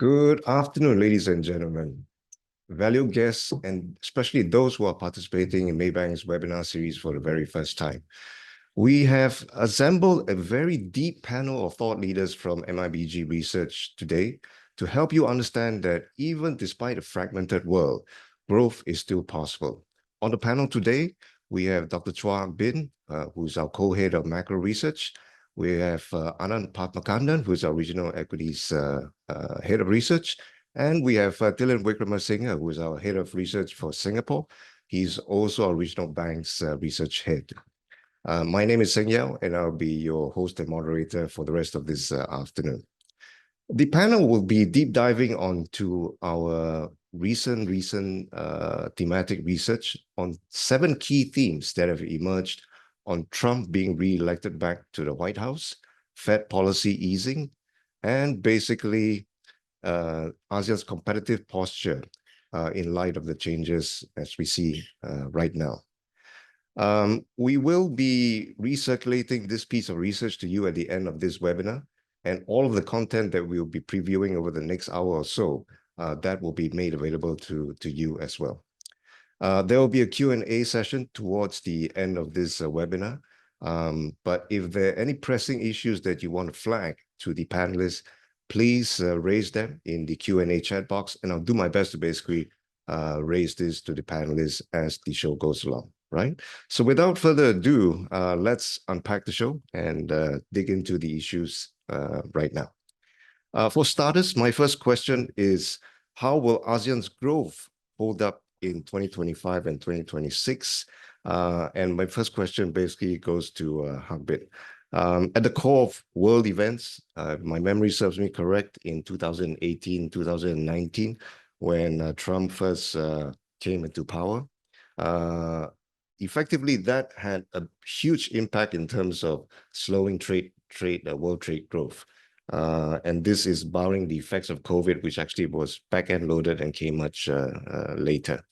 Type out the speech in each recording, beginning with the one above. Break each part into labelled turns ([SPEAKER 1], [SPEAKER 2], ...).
[SPEAKER 1] Good afternoon, ladies and gentlemen, valued guests, and especially those who are participating in Maybank's webinar series for the very first time. We have assembled a very deep panel of thought leaders from MIBG Research today to help you understand that even despite a fragmented world, growth is still possible. On the panel today, we have Dr. Chua Bin, who's our co-head of macro research. We have Anand Padmakandan, who's our regional equities head of research. And we have Dylan Wickramasinghe, who is our head of research for Singapore. He's also our regional bank's research head. My name is Seng Yao, and I'll be your host and moderator for the rest of this afternoon. The panel will be deep diving onto our recent thematic research on 7 key themes that have emerged on Trump being re-elected back to the White House, Fed policy easing, and basically ASEAN's competitive posture in light of the changes as we see right now. We will be recirculating this piece of research to you at the end of this webinar, and all of the content that we'll be previewing over the next hour or so, that will be made available to you as well. There will be a Q&A session towards the end of this webinar, but if there are any pressing issues that you want to flag to the panelists, please raise them in the Q&A chat box, and I'll do my best to basically raise this to the panelists as the show goes along, right? So without further ado, let's unpack the show and dig into the issues right now. For starters, my first question is, how will ASEAN's growth hold up in 2025 and 2026? And my first question basically goes to Hak Bin. At the core of world events, my memory serves me correct, in 2018, 2019, when Trump first came into power, effectively that had a huge impact in terms of slowing world trade growth. And this is barring the effects of COVID, which actually was back-end loaded and came much later.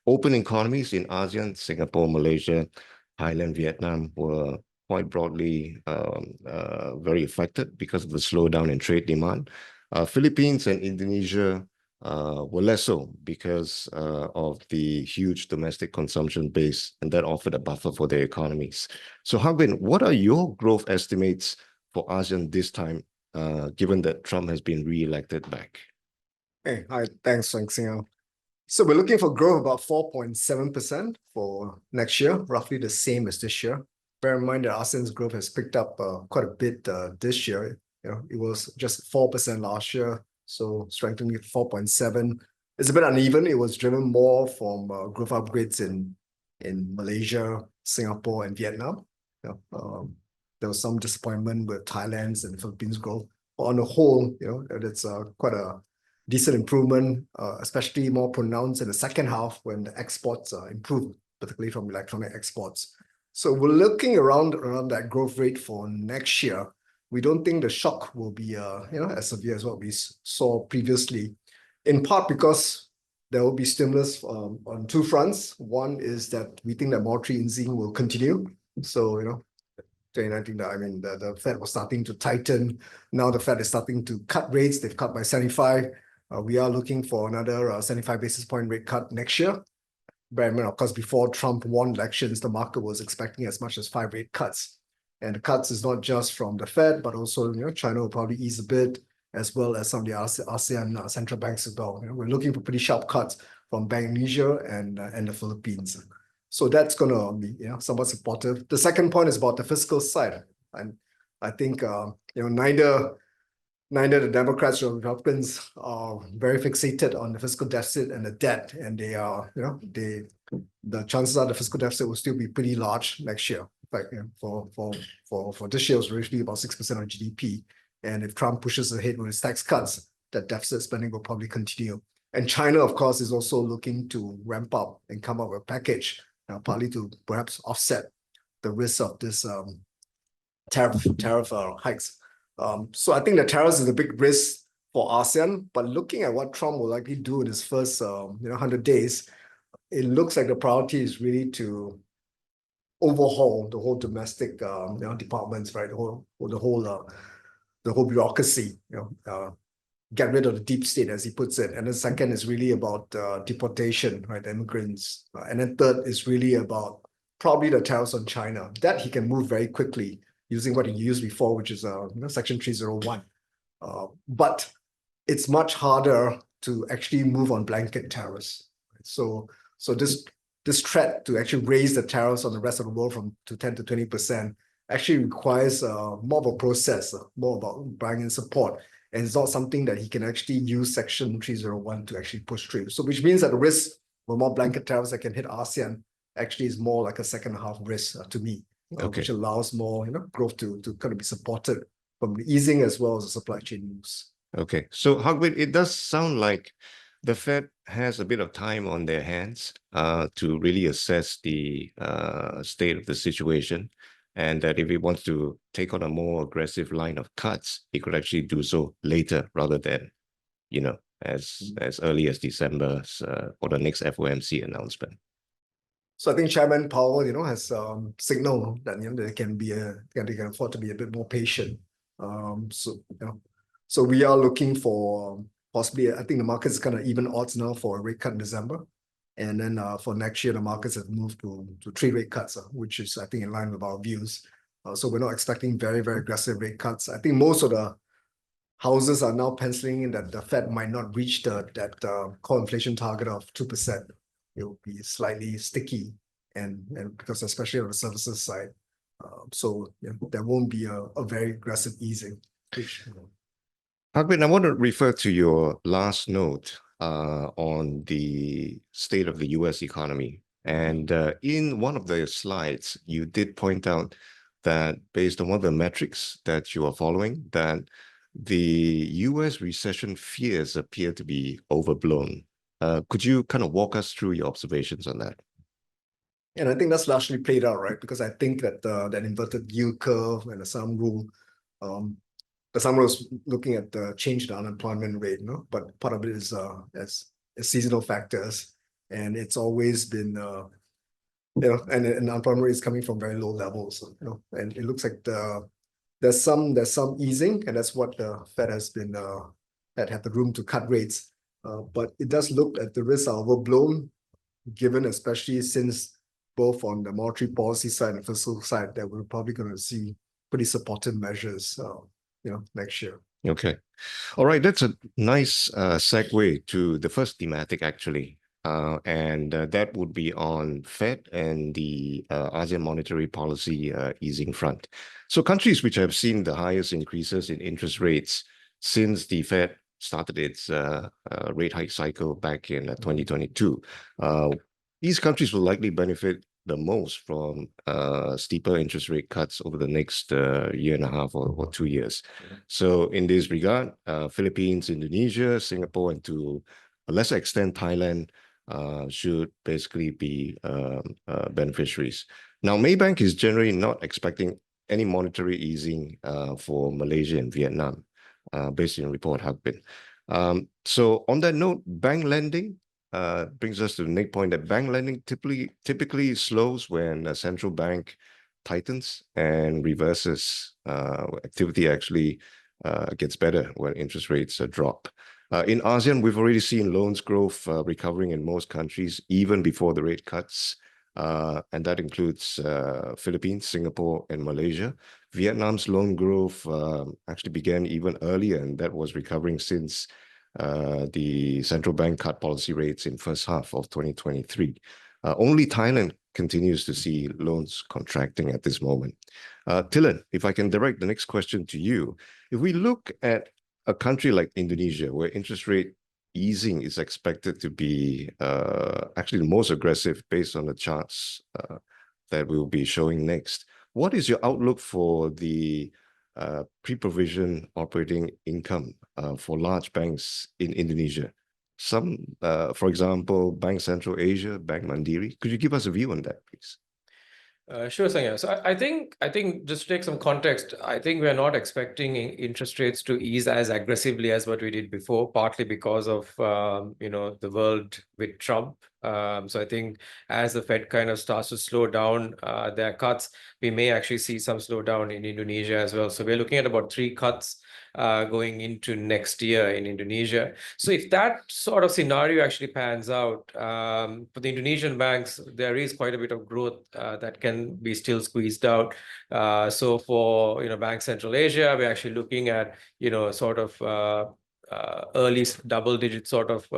[SPEAKER 1] Open economies in ASEAN, Singapore, Malaysia, Thailand, Vietnam were quite broadly very affected because of the slowdown in trade demand. Philippines and Indonesia were less so because of the huge domestic consumption base, and that offered a buffer for their economies. So Hak Bin, what are your growth estimates for ASEAN this time, given that Trump has been re-elected back?
[SPEAKER 2] Hey, hi, thanks, Seng Yao. So we're looking for growth about 4.7% for next year, roughly the same as this year. Bear in mind that ASEAN's growth has picked up quite a bit this year. It was just 4% last year, so strengthening to 4.7. It's a bit uneven. It was driven more from growth upgrades in Malaysia, Singapore, and Vietnam. There was some disappointment with Thailand's and Philippines' growth. But on the whole, it's quite a decent improvement, especially more pronounced in the second half when the exports improved, particularly from electronic exports. So we're looking around that growth rate for next year. We don't think the shock will be as severe as what we saw previously, in part because there will be stimulus on 2 fronts. One is that we think that monetary easing will continue. So 2019, I mean, the Fed was starting to tighten. Now the Fed is starting to cut rates. They've cut by 75. We are looking for another 75 basis point rate cut next year. Bear in mind, of course, before Trump won elections, the market was expecting as much as 5 rate cuts. And the cuts is not just from the Fed, but also China will probably ease a bit, as well as some of the ASEAN central banks as well. We're looking for pretty sharp cuts from Bank Indonesia and the Philippines. So that's going to be somewhat supportive. The second point is about the fiscal side. And I think neither the Democrats or Republicans are very fixated on the fiscal deficit and the debt, and they are, the chances are the fiscal deficit will still be pretty large next year. In fact, for this year, it's usually about 6% of GDP, and if Trump pushes ahead with his tax cuts, that deficit spending will probably continue. And China, of course, is also looking to ramp up and come up with a package, partly to perhaps offset the risk of this tariff hikes. So I think the tariffs is a big risk for ASEAN, but looking at what Trump will likely do in his first 100 days, it looks like the priority is really to overhaul the whole domestic departments, right? The whole bureaucracy. get rid of the deep state, as he puts it. And then second is really about deportation, right, immigrants. And then third is really about probably the tariffs on China. That he can move very quickly using what he used before, which is Section 301. But it's much harder to actually move on blanket tariffs. So this threat to actually raise the tariffs on the rest of the world from to 10 to 20% actually requires more of a process, more about buying in support. And it's not something that he can actually use Section 301 to actually push through. So which means that the risk of more blanket tariffs that can hit ASEAN actually is more like a second half risk to me, which allows more growth to kind of be supported from the easing as well as the supply chain moves.
[SPEAKER 1] Okay, so Hagwit, it does sound like the Fed has a bit of time on their hands to really assess the state of the situation, and that if it wants to take on a more aggressive line of cuts, it could actually do so later rather than, as early as December or the next FOMC announcement.
[SPEAKER 2] So I think Chairman Powell, has signaled that they can afford to be a bit more patient. So we are looking for possibly, I think the market's kind of even odds now for a rate cut in December. And then for next year, the markets have moved to 3 rate cuts, which is, I think, in line with our views. So we're not expecting very, very aggressive rate cuts. I think most of the houses are now penciling in that the Fed might not reach that core inflation target of 2%. It will be slightly sticky, and because especially on the services side. So there won't be a very aggressive easing.
[SPEAKER 1] Hagwit, I want to refer to your last note on the state of the US economy. And in one of the slides, you did point out that based on one of the metrics that you are following, that the US recession fears appear to be overblown. Could you kind of walk us through your observations on that?
[SPEAKER 2] And I think that's largely played out, right? Because I think that that inverted yield curve and the sum rule, the sum rule is looking at the change in the unemployment rate, but part of it is as seasonal factors, and it's always been, and the unemployment rate is coming from very low levels, and it looks like there's some easing, and that's what the Fed has been had the room to cut rates. But it does look like the risks are overblown, given especially since both on the monetary policy side and fiscal side that we're probably going to see pretty supportive measures, next year.
[SPEAKER 1] Okay. All right. That's a nice segue to the first thematic, actually. And that would be on Fed and the ASEAN monetary policy easing front. So countries which have seen the highest increases in interest rates since the Fed started its rate hike cycle back in 2022. These countries will likely benefit the most from steeper interest rate cuts over the next year and a half or 2 years. So in this regard, Philippines, Indonesia, Singapore, and to a lesser extent, Thailand should basically be beneficiaries. Now, Maybank is generally not expecting any monetary easing for Malaysia and Vietnam, based on report Hagwit. So on that note, bank lending brings us to the next point that bank lending typically slows when a central bank tightens and reverses. Activity actually gets better when interest rates drop. In ASEAN, we've already seen loans growth recovering in most countries, even before the rate cuts. And that includes Philippines, Singapore, and Malaysia. Vietnam's loan growth actually began even earlier, and that was recovering since the central bank cut policy rates in first half of 2023. Only Thailand continues to see loans contracting at this moment. Thilan, if I can direct the next question to you. If we look at a country like Indonesia, where interest rate easing is expected to be actually the most aggressive based on the charts that we'll be showing next, what is your outlook for the pre-provision operating income for large banks in Indonesia? Some, for example, Bank Central Asia, Bank Mandiri. Could you give us a view on that, please?
[SPEAKER 3] Sure, Sangya. So I think just to take some context, I think we are not expecting interest rates to ease as aggressively as what we did before, partly because of the world with Trump So I think as the Fed kind of starts to slow down their cuts, we may actually see some slowdown in Indonesia as well. So we're looking at about 3 cuts going into next year in Indonesia. So if that sort of scenario actually pans out, for the Indonesian banks, there is quite a bit of growth that can be still squeezed out. So for Bank Central Asia, we're actually looking at sort of early double-digit sort of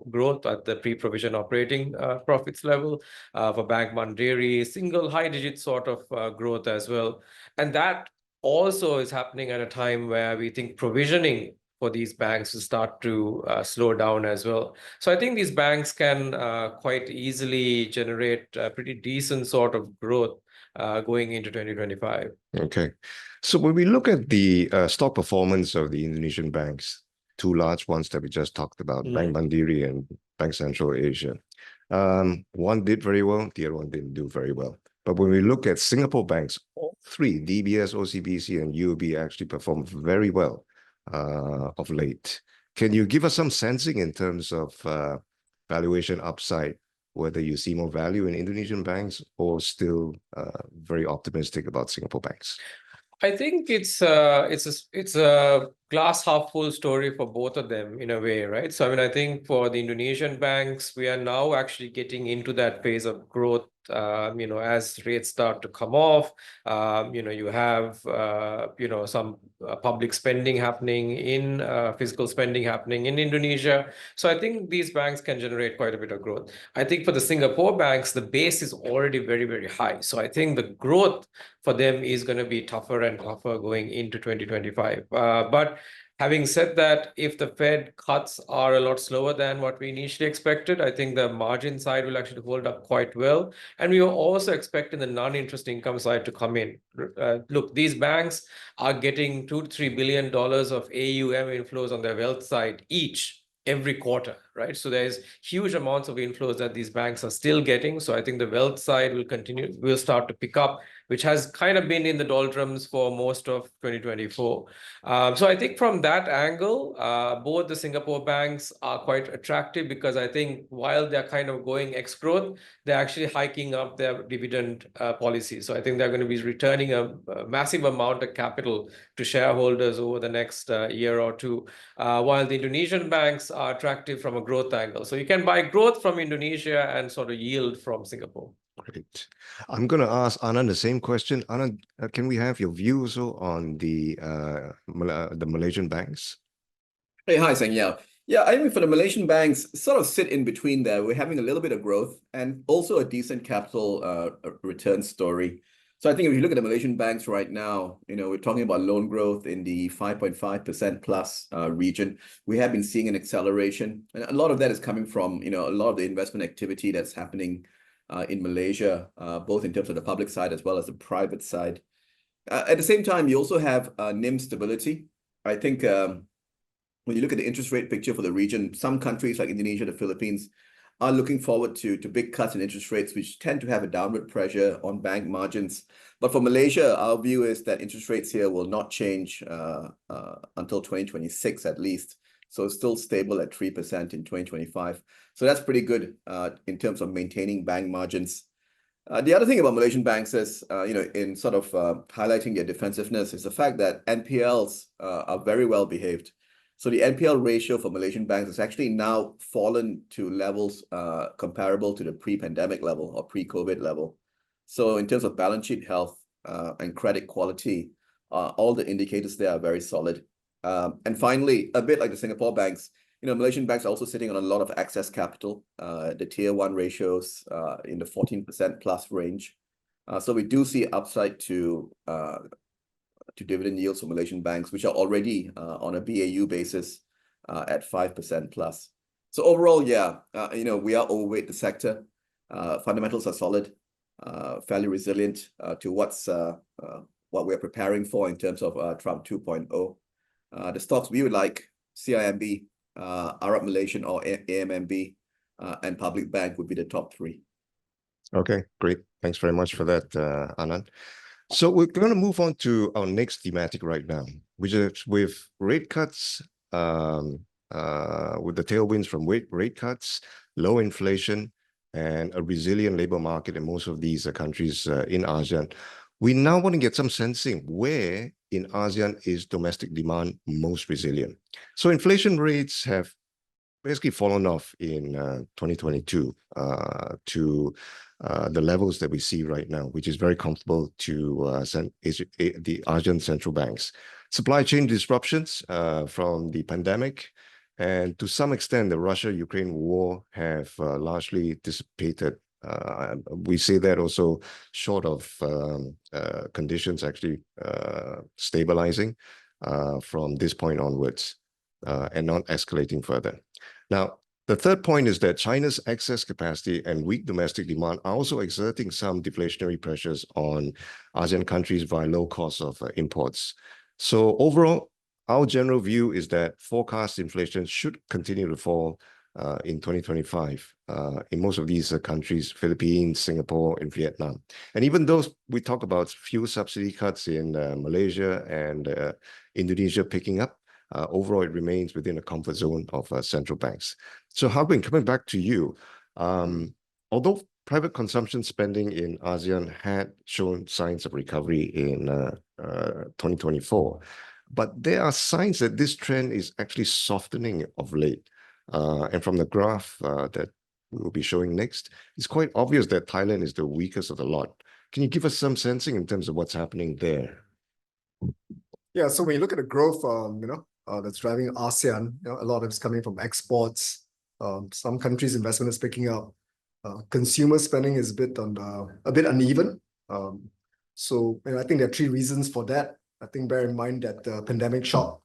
[SPEAKER 3] growth at the pre-provision operating profits level. For Bank Mandiri, single high-digit sort of growth as well, and that also is happening at a time where we think provisioning for these banks will start to slow down as well. So I think these banks can quite easily generate pretty decent sort of growth going into 2025.
[SPEAKER 1] Okay. So when we look at the stock performance of the Indonesian banks, 2 large ones that we just talked about, Bank Mandiri and Bank Central Asia, one did very well, the other one didn't do very well. But when we look at Singapore banks, all 3, DBS, OCBC, and UOB actually performed very well of late. Can you give us some sensing in terms of valuation upside, whether you see more value in Indonesian banks or still very optimistic about Singapore banks?
[SPEAKER 3] I think it's a glass half full story for both of them in a way, right? So I mean, I think for the Indonesian banks, we are now actually getting into that phase of growth. As rates start to come off, you have some public spending happening in fiscal spending happening in Indonesia. So I think these banks can generate quite a bit of growth. I think for the Singapore banks, the base is already very, very high. So I think the growth for them is going to be tougher and tougher going into 2025. But having said that, if the Fed cuts are a lot slower than what we initially expected, I think the margin side will actually hold up quite well. And we are also expecting the non-interest income side to come in. Look, these banks are getting $2 to $3 billion of AUM inflows on their wealth side each every quarter, right? So there's huge amounts of inflows that these banks are still getting. So I think the wealth side will start to pick up, which has kind of been in the doldrums for most of 2024. So I think from that angle, both the Singapore banks are quite attractive because I think while they're kind of going ex-growth, they're actually hiking up their dividend policy. So I think they're going to be returning a massive amount of capital to shareholders over the next year or two, while the Indonesian banks are attractive from a growth angle. So you can buy growth from Indonesia and sort of yield from Singapore.
[SPEAKER 1] Great. I'm going to ask Anand the same question. Anand, can we have your view also on the Malaysian banks?
[SPEAKER 4] Hey, hi, Seng. Yeah, I mean, for the Malaysian banks, sort of sit in between there. We're having a little bit of growth and also a decent capital return story. So I think if you look at the Malaysian banks right now, we're talking about loan growth in the 5.5% plus region. We have been seeing an acceleration, and a lot of that is coming from, a lot of the investment activity that's happening in Malaysia, both in terms of the public side as well as the private side. At the same time, you also have NIM stability. I think when you look at the interest rate picture for the region, some countries like Indonesia, the Philippines, are looking forward to big cuts in interest rates, which tend to have a downward pressure on bank margins. But for Malaysia, our view is that interest rates here will not change until 2026 at least. So it's still stable at 3% in 2025. So that's pretty good in terms of maintaining bank margins. The other thing about Malaysian banks is, in sort of highlighting their defensiveness, is the fact that NPLs are very well behaved. So the NPL ratio for Malaysian banks has actually now fallen to levels comparable to the pre-pandemic level or pre-COVID level. So in terms of balance sheet health and credit quality, all the indicators there are very solid. And finally, a bit like the Singapore banks, Malaysian banks are also sitting on a lot of excess capital. The tier 1 ratios in the 14% plus range. So we do see upside to dividend yields for Malaysian banks, which are already on a BAU basis at 5% plus. So overall, yeah, we are overweight the sector. Fundamentals are solid, fairly resilient to what we're preparing for in terms of Trump 2.0. The stocks we would like, CIMB, Arab Malaysian or AMMB, and Public Bank would be the top 3. Okay, great. Thanks very much for that, Anand.
[SPEAKER 1] So we're going to move on to our next thematic right now, which is with rate cuts, with the tailwinds from rate cuts, low inflation, and a resilient labor market in most of these countries in ASEAN, we now want to get some sensing where in ASEAN is domestic demand most resilient. So inflation rates have basically fallen off in 2022 to the levels that we see right now, which is very comfortable to the ASEAN central banks. Supply chain disruptions from the pandemic and to some extent the Russia-Ukraine war have largely dissipated. We say that also short of conditions actually stabilizing from this point onwards and not escalating further. Now, the third point is that China's excess capacity and weak domestic demand are also exerting some deflationary pressures on ASEAN countries via low cost of imports. So overall, our general view is that forecast inflation should continue to fall in 2025 in most of these countries, Philippines, Singapore, and Vietnam. And even though we talk about fuel subsidy cuts in Malaysia and Indonesia picking up, overall, it remains within a comfort zone of central banks. So Hak Bin, coming back to you, although private consumption spending in ASEAN had shown signs of recovery in 2024, but there are signs that this trend is actually softening of late. And from the graph that we'll be showing next, it's quite obvious that Thailand is the weakest of the lot. Can you give us some sensing in terms of what's happening there?
[SPEAKER 2] Yeah, so when you look at the growth, that's driving ASEAN, a lot of it's coming from exports. Some countries' investment is picking up. Consumer spending is a bit uneven. So I think there are three reasons for that. I think bear in mind that the pandemic shock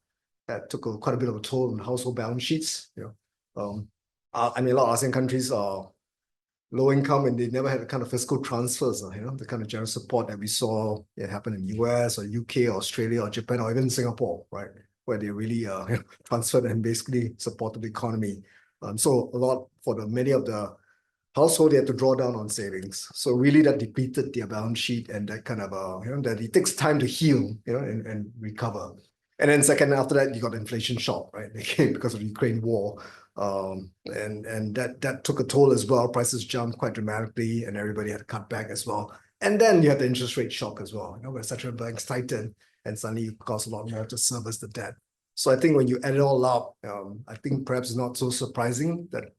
[SPEAKER 2] that took quite a bit of a toll on household balance sheets. A lot of ASEAN countries are low income and they never had the kind of fiscal transfers, the kind of general support that we saw it happen in the US or UK or Australia or Japan or even Singapore, right? Where they really transferred and basically supported the economy. So a lot for many of the household, they had to draw down on savings. So really that depleted their balance sheet and that kind of, that it takes time to heal, and recover. And then second, after that, you got inflation shock, right? Because of the Ukraine war. And that took a toll as well. Prices jumped quite dramatically and everybody had to cut back as well. And then you have the interest rate shock as well, where central banks tighten and suddenly it costs a lot more to service the debt. So I think when you add it all up, I think perhaps it's not so surprising that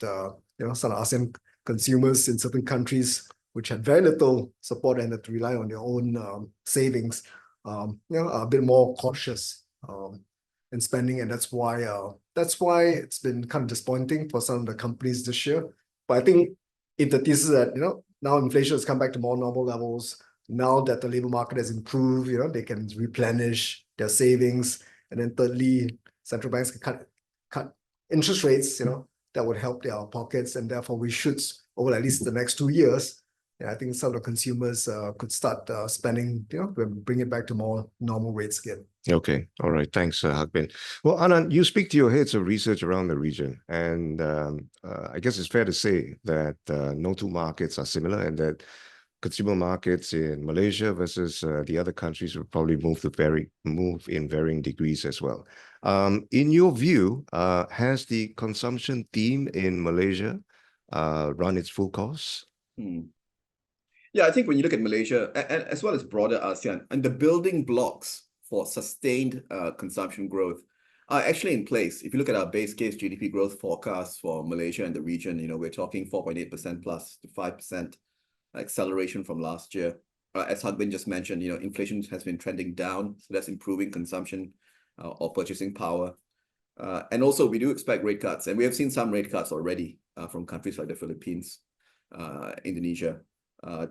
[SPEAKER 2] some ASEAN consumers in certain countries which had very little support and had to rely on their own savings, are a bit more cautious in spending, and that's why it's been kind of disappointing for some of the companies this year. But I think if the thesis that now inflation has come back to more normal levels, now that the labor market has improved, they can replenish their savings, and then thirdly, central banks can cut interest rates, that would help their pockets, and therefore we should over at least the next 2 years. I think some of the consumers could start spending, bring it back to more normal rates again.
[SPEAKER 1] Okay, all right, thanks, Hak Bin. Well, Anand, you speak to your heads of research around the region, and I guess it's fair to say that no two markets are similar, and that consumer markets in Malaysia versus the other countries will probably move in varying degrees as well. In your view, has the consumption theme in Malaysia run its full course?
[SPEAKER 4] Yeah, I think when you look at Malaysia, and as well as broader ASEAN, and the building blocks for sustained consumption growth are actually in place. If you look at our base case GDP growth forecasts for Malaysia and the region, we're talking 4.8% plus to 5% acceleration from last year. As Hak Bin just mentioned, inflation has been trending down, so that's improving consumption or purchasing power. And also, we do expect rate cuts, and we have seen some rate cuts already from countries like the Philippines, Indonesia,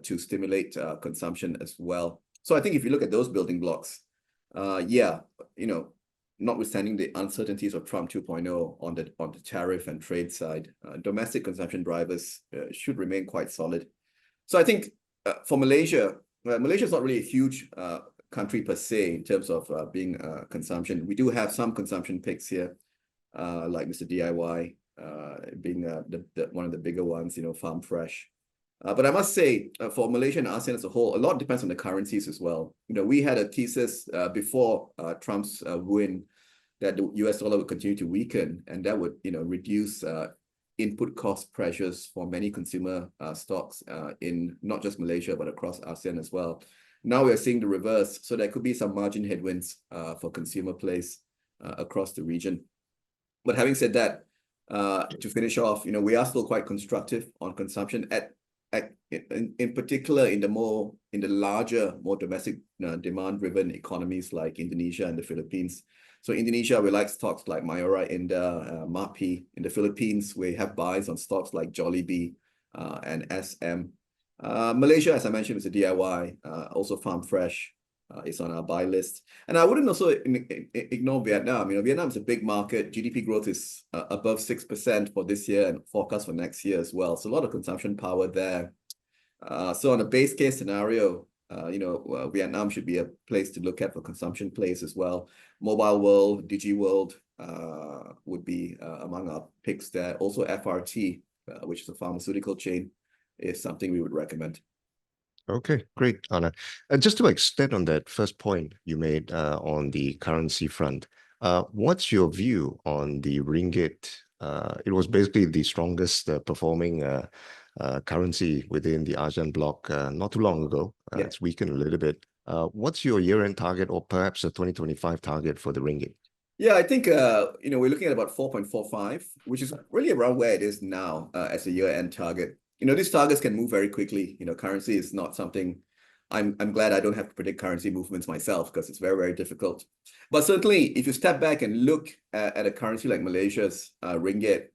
[SPEAKER 4] to stimulate consumption as well. So I think if you look at those building blocks, notwithstanding the uncertainties of Trump 2.0 on the tariff and trade side, domestic consumption drivers should remain quite solid. So I think for Malaysia, Malaysia is not really a huge country per se in terms of being consumption. We do have some consumption picks here, like Mr. DIY being one of the bigger ones, Farm Fresh. But I must say, for Malaysia and ASEAN as a whole, a lot depends on the currencies as well. We had a thesis before Trump's win that the US dollar would continue to weaken, and that would, reduce input cost pressures for many consumer stocks in not just Malaysia, but across ASEAN as well. Now we're seeing the reverse. So there could be some margin headwinds for consumer plays across the region. But having said that, to finish off, we are still quite constructive on consumption in particular in the larger, more domestic demand-driven economies like Indonesia and the Philippines. So Indonesia, we like stocks like Mayora, Indah, MAPI. In the Philippines, we have buys on stocks like Jollibee and SM. Malaysia, as I mentioned, is a DIY. Also Farm Fresh is on our buy list. And I wouldn't also ignore Vietnam. Vietnam is a big market. GDP growth is above 6% for this year and forecast for next year as well. So a lot of consumption power there. So on a base case scenario, Vietnam should be a place to look at for consumption plays as well. Mobile World, DigiWorld would be among our picks there. Also FRT, which is a pharmaceutical chain, is something we would recommend.
[SPEAKER 1] Okay, great, Anna. Just to extend on that first point you made on the currency front, what's your view on the ringgit? It was basically the strongest performing currency within the ASEAN bloc not too long ago. It's weakened a little bit. What's your year-end target or perhaps a 2025 target for the ringgit?
[SPEAKER 4] Yeah, I think we're looking at about 4.45, which is really around where it is now as a year-end target. These targets can move very quickly. Currency is not something I'm glad I don't have to predict currency movements myself because it's very, very difficult. But certainly, if you step back and look at a currency like Malaysia's ringgit,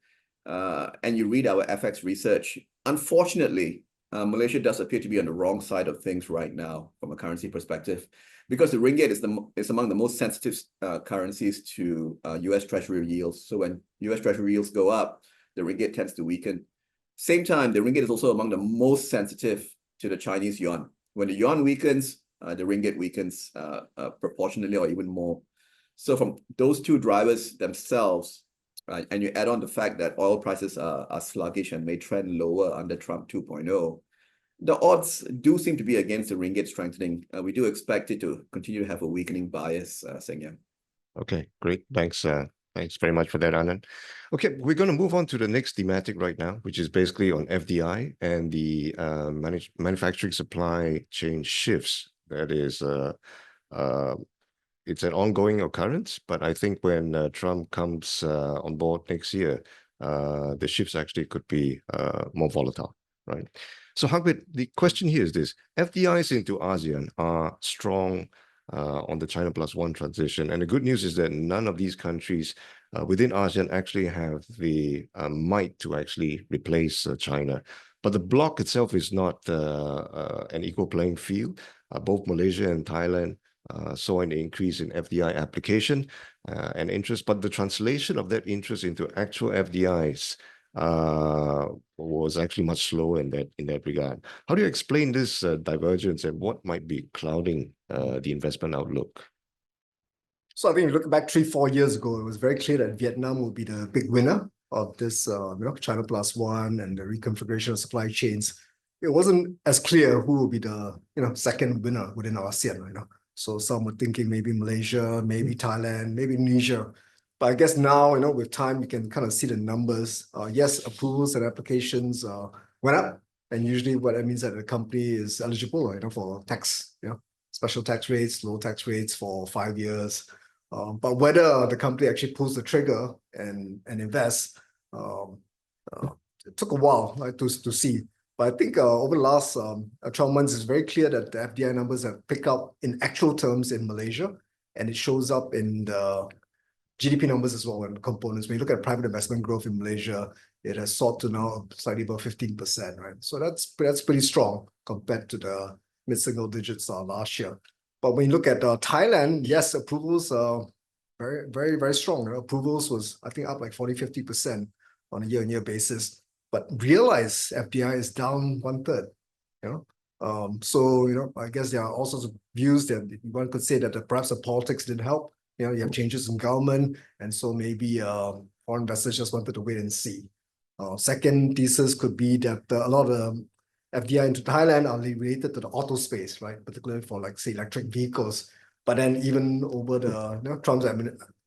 [SPEAKER 4] and you read our FX research, unfortunately, Malaysia does appear to be on the wrong side of things right now from a currency perspective, because the ringgit is among the most sensitive currencies to US Treasury yields. So when US Treasury yields go up, the ringgit tends to weaken. Same time, the ringgit is also among the most sensitive to the Chinese yuan. When the yuan weakens, the ringgit weakens proportionally or even more. So from those two drivers themselves, and you add on the fact that oil prices are sluggish and may trend lower under Trump 2.0, the odds do seem to be against the ringgit strengthening. We do expect it to continue to have a weakening bias, Seng Yang.
[SPEAKER 1] Okay, great. Thanks. Thanks very much for that, Anand. Okay, we're going to move on to the next thematic right now, which is basically on FDI and the manufacturing supply chain shifts. That is, it's an ongoing occurrence, but I think when Trump comes on board next year, the shifts actually could be more volatile, right? So, Hagwit, the question here is this: FDIs into ASEAN are strong on the China Plus One transition. And the good news is that none of these countries within ASEAN actually have the might to actually replace China. But the bloc itself is not an equal playing field. Both Malaysia and Thailand saw an increase in FDI application and interest, but the translation of that interest into actual FDIs was actually much slower in that regard. How do you explain this divergence and what might be clouding the investment outlook?
[SPEAKER 2] So I think if you look back 3-4 years ago, it was very clear that Vietnam would be the big winner of this China Plus One and the reconfiguration of supply chains. It wasn't as clear who would be the second winner within ASEAN. So some were thinking maybe Malaysia, maybe Thailand, maybe Indonesia. But I guess now, with time, you can kind of see the numbers. Yes, approvals and applications went up. And usually what that means that the company is eligible for tax, special tax rates, low tax rates for 5 years. But whether the company actually pulls the trigger and invests, it took a while to see. But I think over the last 12 months, it's very clear that the FDI numbers have picked up in actual terms in Malaysia, and it shows up in the GDP numbers as well and components. When you look at private investment growth in Malaysia, it has soared to now slightly above 15%, right? So that's pretty strong compared to the mid-single digits last year. But when you look at Thailand, yes, approvals are very, very, very strong. Approvals was, I think, up like 40-50% on a year-on-year basis. But realize FDI is down 1/3. So I guess there are all sorts of views that one could say that perhaps the politics didn't help. You have changes in government, and so maybe foreign investors just wanted to wait and see. Second thesis could be that a lot of FDI into Thailand are related to the auto space, right? Particularly for say electric vehicles. But then even over the Trump's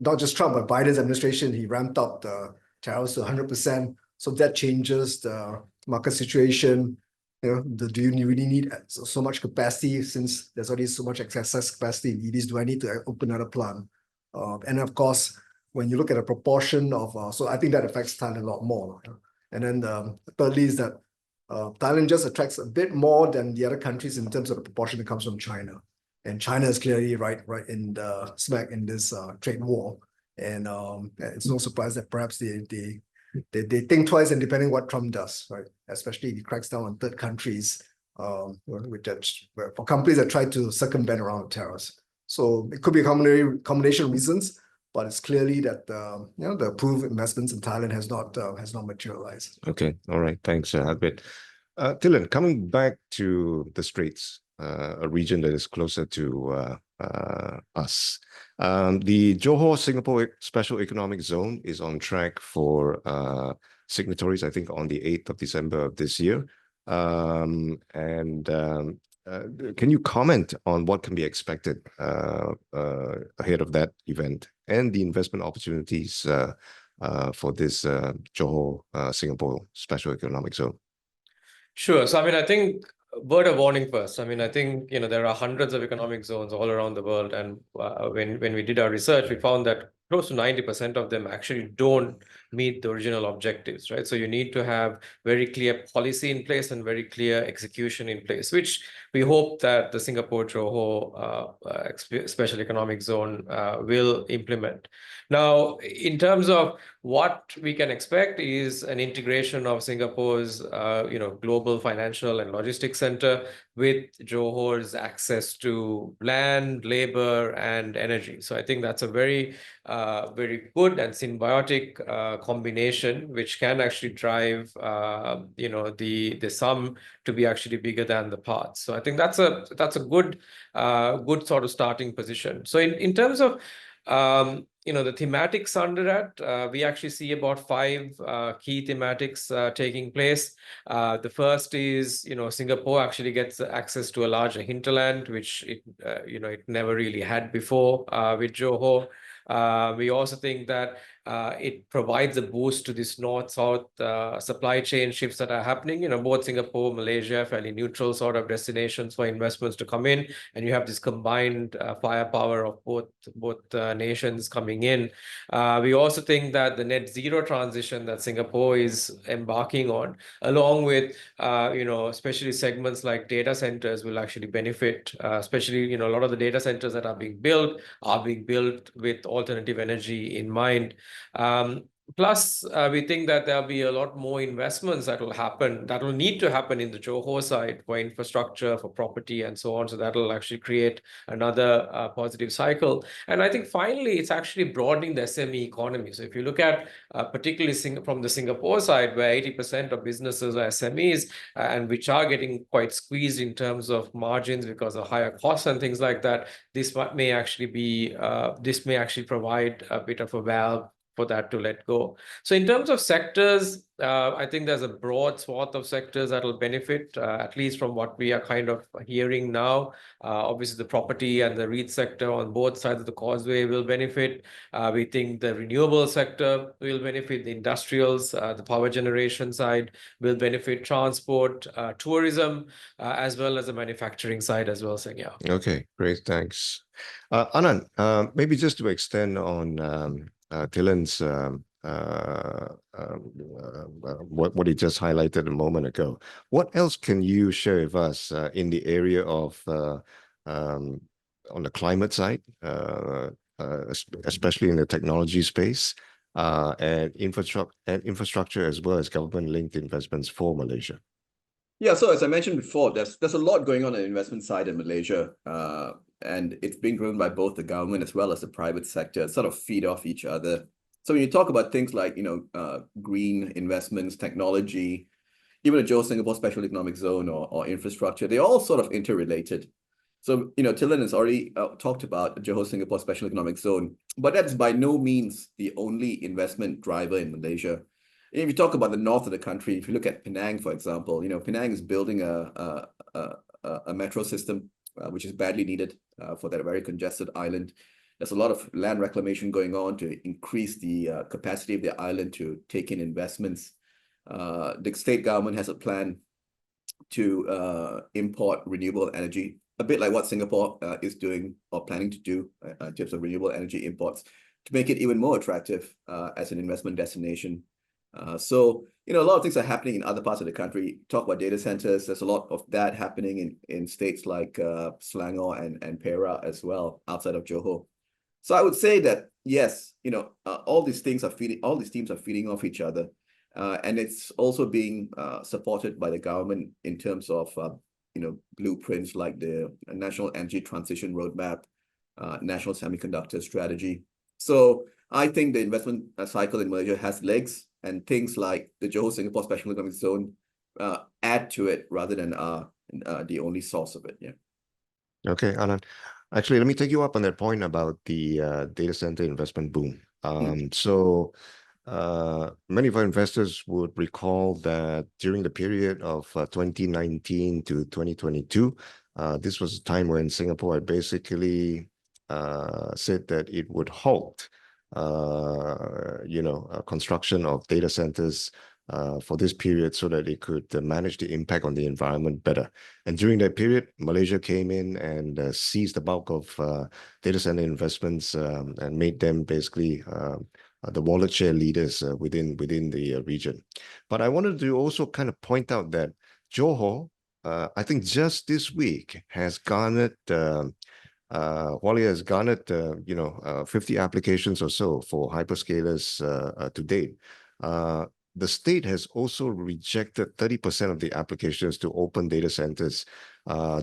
[SPEAKER 2] not just Trump, but Biden's administration, he ramped up the tariffs to 100%. So if that changes the market situation, do you really need so much capacity since there's already so much excess capacity in EVs? Do I need to open another plant? And of course, when you look at a proportion of, so I think that affects Thailand a lot more. And then thirdly is that Thailand just attracts a bit more than the other countries in terms of the proportion that comes from China. And China is clearly right in the smack in this trade war. And it's no surprise that perhaps they think twice and depending what Trump does, right? Especially if he cracks down on third countries, for companies that try to circumvent around the tariffs. So it could be a combination of reasons, but it's clearly that the approved investments in Thailand has not materialized.
[SPEAKER 1] Okay, all right, thanks, Albert. Thilen, coming back to the Straits, a region that is closer to us. The Johor Singapore Special Economic Zone is on track for signatories, I think, on the 8th of December of this year. Can you comment on what can be expected ahead of that event and the investment opportunities for this Johor Singapore Special Economic Zone?
[SPEAKER 3] Sure. So, I mean, I think word of warning first. I mean, I think, there are hundreds of economic zones all around the world. And when we did our research, we found that close to 90% of them actually don't meet the original objectives, right? So you need to have very clear policy in place and very clear execution in place, which we hope that the Singapore-Johor Special Economic Zone will implement. Now, in terms of what we can expect is an integration of Singapore's, global financial and logistics center with Johor's access to land, labor, and energy. So I think that's a very good and symbiotic combination, which can actually drive, the sum to be actually bigger than the parts. So I think that's a good sort of starting position. So in terms of the thematics under that, we actually see about 5 key thematics taking place. The first is, Singapore actually gets access to a larger hinterland, which it never really had before with Johor. We also think that it provides a boost to this north-south supply chain shifts that are happening. Both Singapore, Malaysia, fairly neutral sort of destinations for investments to come in, and you have this combined firepower of both nations coming in. We also think that the net zero transition that Singapore is embarking on, along with especially segments like data centers, will actually benefit. Especially a lot of the data centers that are being built with alternative energy in mind. Plus, we think that there'll be a lot more investments that will need to happen in the Johor side for infrastructure, for property, and so on. So that'll actually create another positive cycle. And I think finally, it's actually broadening the SME economy. So if you look at particularly from the Singapore side, where 80% of businesses are SMEs, and which are getting quite squeezed in terms of margins because of higher costs and things like that, this may actually provide a bit of a valve for that to let go. So in terms of sectors, I think there's a broad swath of sectors that will benefit, at least from what we are kind of hearing now. Obviously, the property and the REIT sector on both sides of the causeway will benefit. We think the renewable sector will benefit, the industrials, the power generation side will benefit, transport, tourism, as well as the manufacturing side as well, Sengya.
[SPEAKER 1] Okay, great, thanks. Anand, maybe just to extend on Thilen's what he just highlighted a moment ago. What else can you share with us in the area of on the climate side, especially in the technology space, and infrastructure as well as government-linked investments for Malaysia?
[SPEAKER 4] Yeah, so as I mentioned before, there's a lot going on the investment side in Malaysia, and it's being driven by both the government as well as the private sector, sort of feed off each other. So when you talk about things like green investments, technology, even the Johor Singapore Special Economic Zone or infrastructure, they're all sort of interrelated. So Thilen has already talked about the Johor Singapore Special Economic Zone, but that's by no means the only investment driver in Malaysia. If you talk about the north of the country, if you look at Penang, for example, Penang is building a metro system, which is badly needed for that very congested island. There's a lot of land reclamation going on to increase the capacity of the island to take in investments. The state government has a plan to import renewable energy, a bit like what Singapore is doing or planning to do in terms of renewable energy imports, to make it even more attractive as an investment destination. So, a lot of things are happening in other parts of the country. Talk about data centers. There's a lot of that happening in states like Selangor and Perak as well, outside of Johor. So I would say that yes, all these teams are feeding off each other, and it's also being supported by the government in terms of blueprints like the National Energy Transition Roadmap, National Semiconductor Strategy. So I think the investment cycle in Malaysia has legs, and things like the Johor Singapore Special Economic Zone add to it rather than the only source of it. Yeah.
[SPEAKER 1] Okay, Anand. Actually, let me take you up on that point about the data center investment boom. So many of our investors would recall that during the period of 2019 to 2022, this was a time when Singapore had basically said that it would halt, construction of data centers for this period so that it could manage the impact on the environment better. And during that period, Malaysia came in and seized the bulk of data center investments and made them basically the wallet share leaders within the region. But I wanted to also kind of point out that Johor, I think just this week has garnered Huawei has garnered 50 applications or so for hyperscalers to date. The state has also rejected 30% of the applications to open data centers.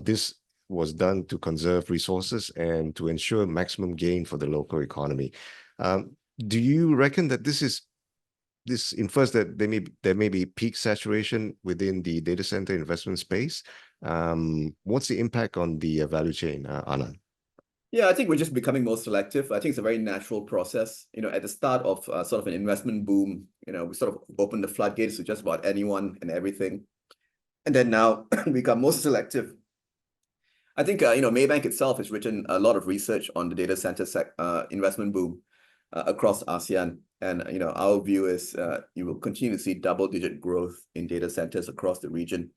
[SPEAKER 1] This was done to conserve resources and to ensure maximum gain for the local economy. Do you reckon that this infers that there may be peak saturation within the data center investment space? What's the impact on the value chain, Anand?
[SPEAKER 4] Yeah, I think we're just becoming more selective. I think it's a very natural process. At the start of sort of an investment boom, we sort of opened the floodgates to just about anyone and everything. And then now we become more selective. I think, Maybank itself has written a lot of research on the data center investment boom across ASEAN. And, our view is you will continue to see double-digit growth in data centers across the region.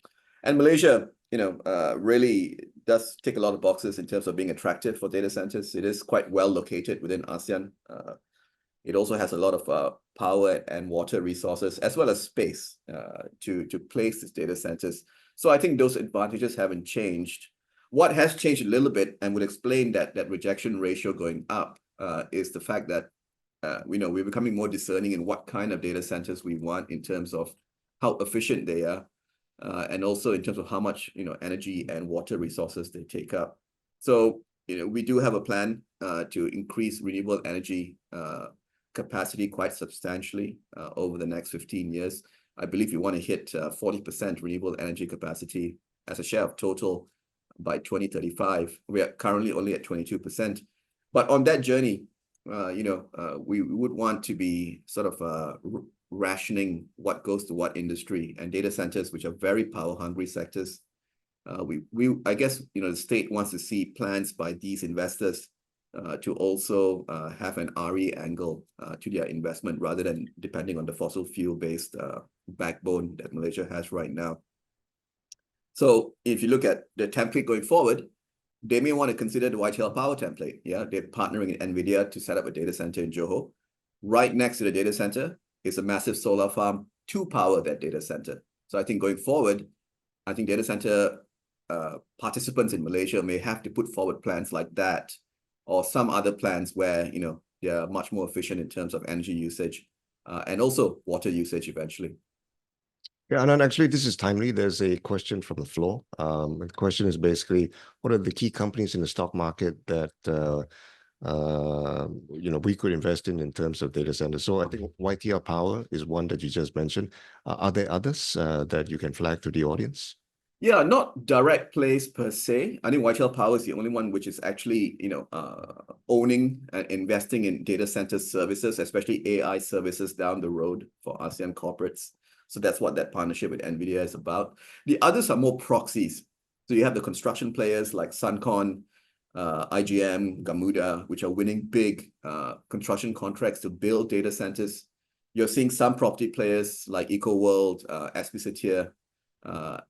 [SPEAKER 4] And Malaysia, really does tick a lot of boxes in terms of being attractive for data centers. It is quite well located within ASEAN. It also has a lot of power and water resources, as well as space to place these data centers. So I think those advantages haven't changed. What has changed a little bit, and would explain that rejection ratio going up, is the fact that we're becoming more discerning in what kind of data centers we want in terms of how efficient they are. And also in terms of how much energy and water resources they take up. So we do have a plan to increase renewable energy capacity quite substantially over the next 15 years. I believe we want to hit 40% renewable energy capacity as a share of total by 2035. We are currently only at 22%. But on that journey, we would want to be sort of rationing what goes to what industry, and data centers, which are very power hungry sectors. I guess the state wants to see plans by these investors to also have an RE angle to their investment rather than depending on the fossil fuel based backbone that Malaysia has right now. So if you look at the template going forward, they may want to consider the Whitetail Power template. Yeah, they're partnering with NVIDIA to set up a data center in Johor. Right next to the data center is a massive solar farm to power that data center. So I think going forward, I think data center participants in Malaysia may have to put forward plans like that, or some other plans where they are much more efficient in terms of energy usage and also water usage eventually.
[SPEAKER 1] Yeah, and actually, this is timely. There's a question from the floor. The question is basically, what are the key companies in the stock market that we could invest in terms of data centers? So I think YTR Power is one that you just mentioned. Are there others that you can flag to the audience?
[SPEAKER 4] Yeah, not direct plays per se. I think Whitetail Power is the only one which is actually owning and investing in data center services, especially AI services down the road for ASEAN corporates. So that's what that partnership with NVIDIA is about. The others are more proxies. So you have the construction players like Suncon, IGM, Gamuda, which are winning big construction contracts to build data centers. You're seeing some property players like EcoWorld, Aspi,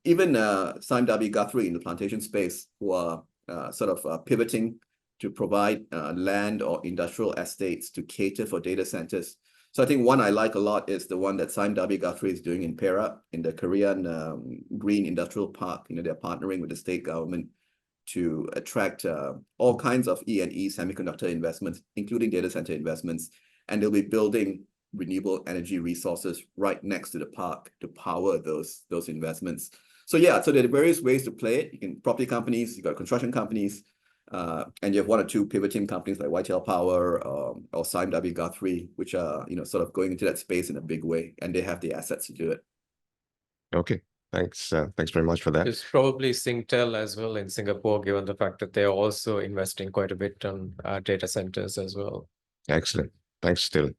[SPEAKER 4] even Sime Darby Guthrie in the plantation space, who are sort of pivoting to provide land or industrial estates to cater for data centers. So I think one I like a lot is the one that Sime Darby Guthrie is doing in Perak, in the Korean Green Industrial Park. They're partnering with the state government to attract all kinds of E&E semiconductor investments, including data center investments, and they'll be building renewable energy resources right next to the park to power those investments. So yeah, so there are various ways to play it. You can property companies, you got construction companies, and you have one or two pivoting companies like Whitetail Power or Sime Darby Guthrie, which are sort of going into that space in a big way, and they have the assets to do it.
[SPEAKER 1] Okay, thanks. Thanks very much for that.
[SPEAKER 3] It's probably Singtel as well in Singapore, given the fact that they're also investing quite a bit on data centers as well.
[SPEAKER 1] Excellent. Thanks, Dylan.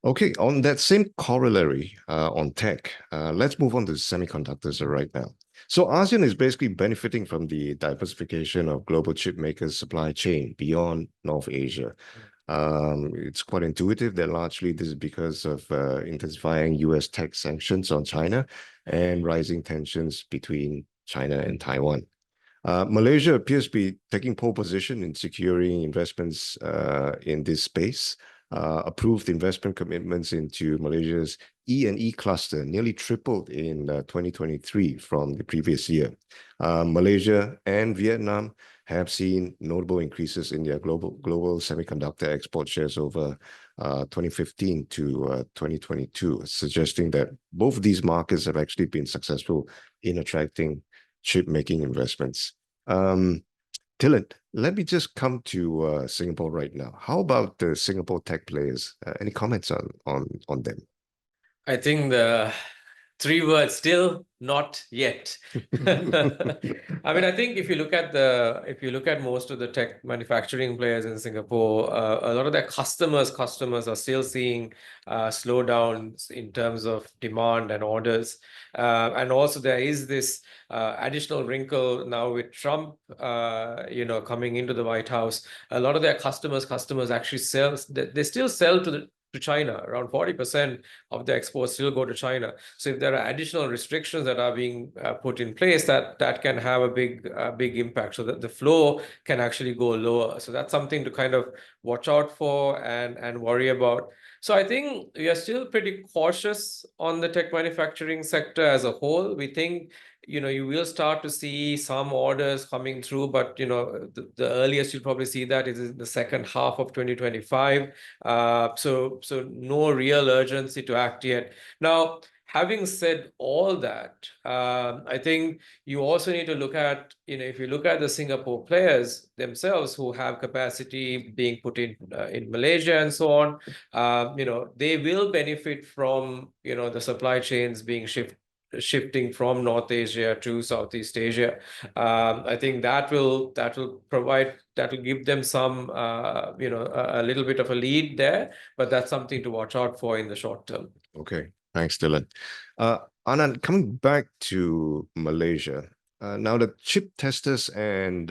[SPEAKER 1] Okay, on that same corollary on tech, let's move on to semiconductors right now. So ASEAN is basically benefiting from the diversification of global chip makers' supply chain beyond North Asia. It's quite intuitive that largely this is because of intensifying US tech sanctions on China and rising tensions between China and Taiwan. Malaysia appears to be taking pole position in securing investments in this space. Approved investment commitments into Malaysia's E&E cluster nearly tripled in 2023 from the previous year. Malaysia and Vietnam have seen notable increases in their global semiconductor export shares over 2015 to 2022, suggesting that both of these markets have actually been successful in attracting chip-making investments. Dylan, let me just come to Singapore right now. How about the Singapore tech players? Any comments on them?
[SPEAKER 3] I think the 3 words, still not yet. I mean, I think if you look at most of the tech manufacturing players in Singapore, a lot of their customers are still seeing slowdowns in terms of demand and orders. And also there is this additional wrinkle now with Trump, coming into the White House. A lot of their customers actually they still sell to China. Around 40% of the exports still go to China. So if there are additional restrictions that are being put in place, that can have a big impact, so that the flow can actually go lower. So that's something to kind of watch out for and worry about. So I think we are still pretty cautious on the tech manufacturing sector as a whole. We think you will start to see some orders coming through, but the earliest you'll probably see that is in the second half of 2025. So no real urgency to act yet. Now, having said all that, I think you also need to look at, if you look at the Singapore players themselves who have capacity being put in Malaysia and so on, they will benefit from, the supply chains being shifting from North Asia to Southeast Asia. I think that will give them some, a little bit of a lead there, but that's something to watch out for in the short term.
[SPEAKER 1] Okay, thanks, Dylan. Anand, coming back to Malaysia, now the chip testers and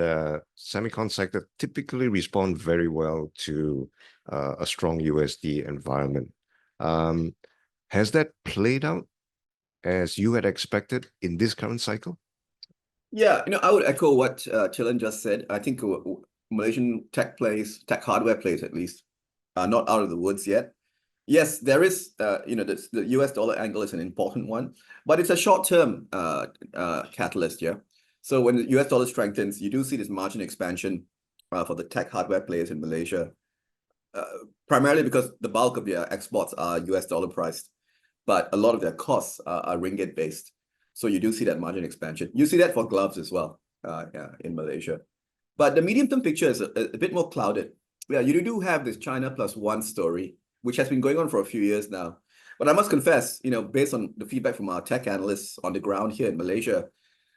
[SPEAKER 1] semicon sector typically respond very well to a strong USD environment. Has that played out as you had expected in this current cycle?
[SPEAKER 4] Yeah, I would echo what Dylan just said. I think Malaysian tech hardware plays at least, are not out of the woods yet. Yes, there is, the US dollar angle is an important one, but it's a short-term catalyst, yeah. So when the US dollar strengthens, you do see this margin expansion for the tech hardware players in Malaysia, primarily because the bulk of their exports are US dollar priced, but a lot of their costs are ringgit based. So you do see that margin expansion. You see that for gloves as well in Malaysia. But the medium-term picture is a bit more clouded. Yeah, you do have this China plus one story, which has been going on for a few years now. But I must confess, based on the feedback from our tech analysts on the ground here in Malaysia,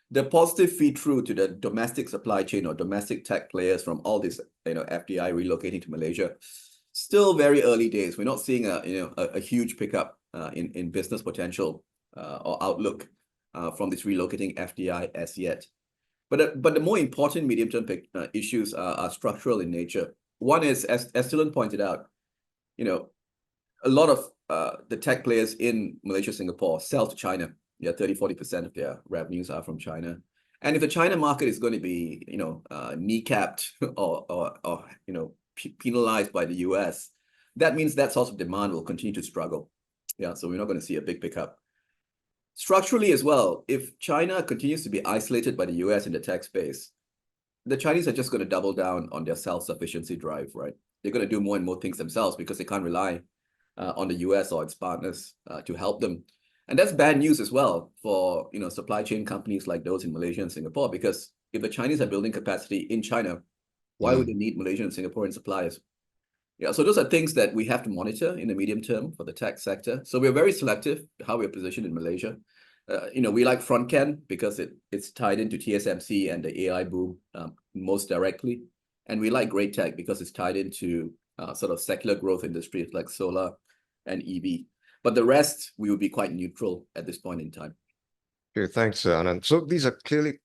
[SPEAKER 4] the positive feed through to the domestic supply chain or domestic tech players from all this, FDI relocating to Malaysia, still very early days. We're not seeing a huge pickup in business potential or outlook from this relocating FDI as yet. But the more important medium-term issues are structural in nature. One is, as Dylan pointed out, a lot of the tech players in Malaysia, Singapore sell to China. Yeah, 30-40% of their revenues are from China. And if the China market is going to be, kneecapped or penalized by the US, that means that source of demand will continue to struggle. Yeah, so we're not going to see a big pickup. Structurally as well, if China continues to be isolated by the US in the tech space, the Chinese are just going to double down on their self-sufficiency drive, right? They're going to do more and more things themselves because they can't rely on the US or its partners to help them. And that's bad news as well for supply chain companies like those in Malaysia and Singapore, because if the Chinese are building capacity in China, why would they need Malaysian and Singaporean suppliers? Yeah, so those are things that we have to monitor in the medium term for the tech sector. So we're very selective how we're positioned in Malaysia. We like Frontcan because it's tied into TSMC and the AI boom most directly. And we like Great Tech because it's tied into sort of secular growth industries like solar and EV. But the rest, we would be quite neutral at this point in time.
[SPEAKER 1] Okay, thanks, Anand. So these are clearly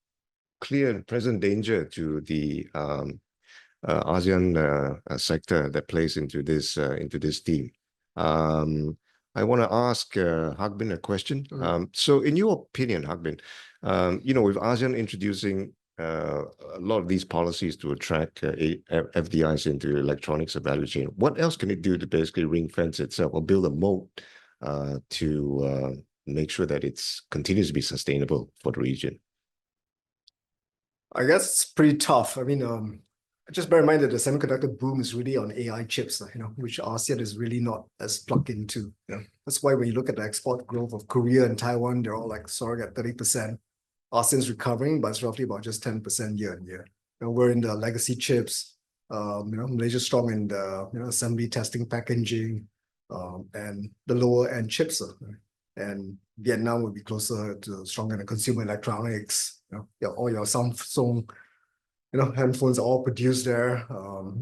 [SPEAKER 1] clear and present danger to the ASEAN sector that plays into this theme. I want to ask Harbin a question. So in your opinion, Harbin, with ASEAN introducing a lot of these policies to attract FDIs into electronics value chain, what else can it do to basically ring fence itself or build a moat to make sure that it continues to be sustainable for the region?
[SPEAKER 2] I guess it's pretty tough. I mean, just bear in mind that the semiconductor boom is really on AI chips, which ASEAN is really not as plugged into. That's why when you look at the export growth of Korea and Taiwan, they're all like soaring at 30%. ASEAN's recovering, but it's roughly about just 10% year on year. We're in the legacy chips. Malaysia's strong in the assembly, testing, packaging, and the lower end chips. And Vietnam would be closer to stronger in the consumer electronics. All your Samsung handphones are all produced there.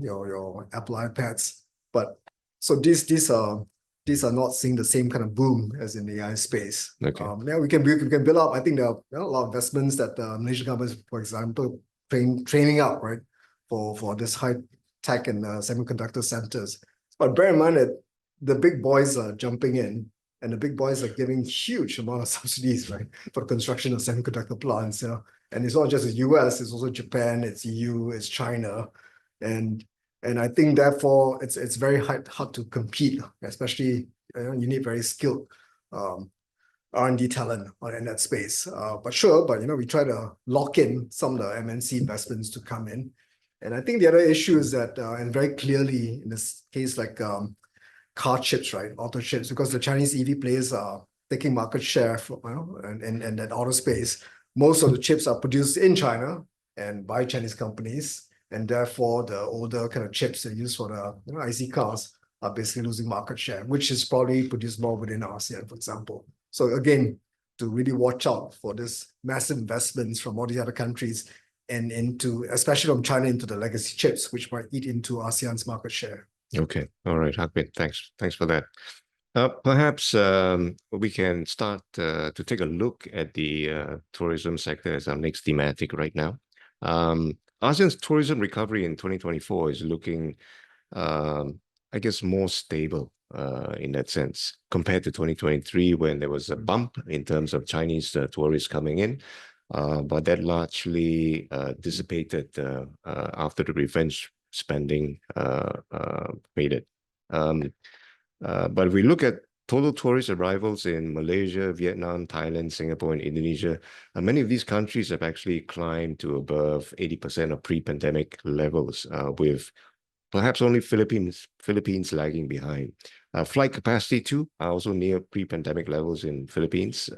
[SPEAKER 2] Your Apple iPads. But so these are not seeing the same kind of boom as in the AI space.
[SPEAKER 1] Okay.
[SPEAKER 2] We can build up. I think there are a lot of investments that Malaysian governments, for example, training up, right, for this high tech and semiconductor centers. But bear in mind that the big boys are jumping in, and the big boys are giving huge amount of subsidies, right, for the construction of semiconductor plants. And it's not just the US; it's also Japan, it's EU, it's China, and I think therefore it's very hard to compete, especially you need very skilled R&D talent in that space. But we try to lock in some of the MNC investments to come in. And I think the other issue is that, and very clearly in this case, like car chips, right, auto chips, because the Chinese EV players are taking market share from and that auto space. Most of the chips are produced in China and by Chinese companies, and therefore the older kind of chips that are used for the IC cars are basically losing market share, which is probably produced more within ASEAN, for example. So again, to really watch out for this massive investments from all these other countries and into, especially from China, into the legacy chips, which might eat into ASEAN's market share.
[SPEAKER 1] Okay, all right, Harbin, thanks for that. Perhaps we can start to take a look at the tourism sector as our next thematic right now. ASEAN's tourism recovery in 2024 is looking, I guess, more stable in that sense compared to 2023, when there was a bump in terms of Chinese tourists coming in, but that largely dissipated after the revenge spending faded. But if we look at total tourist arrivals in Malaysia, Vietnam, Thailand, Singapore, and Indonesia, many of these countries have actually climbed to above 80% of pre-pandemic levels, with perhaps only Philippines lagging behind. Flight capacity too are also near pre-pandemic levels in Philippines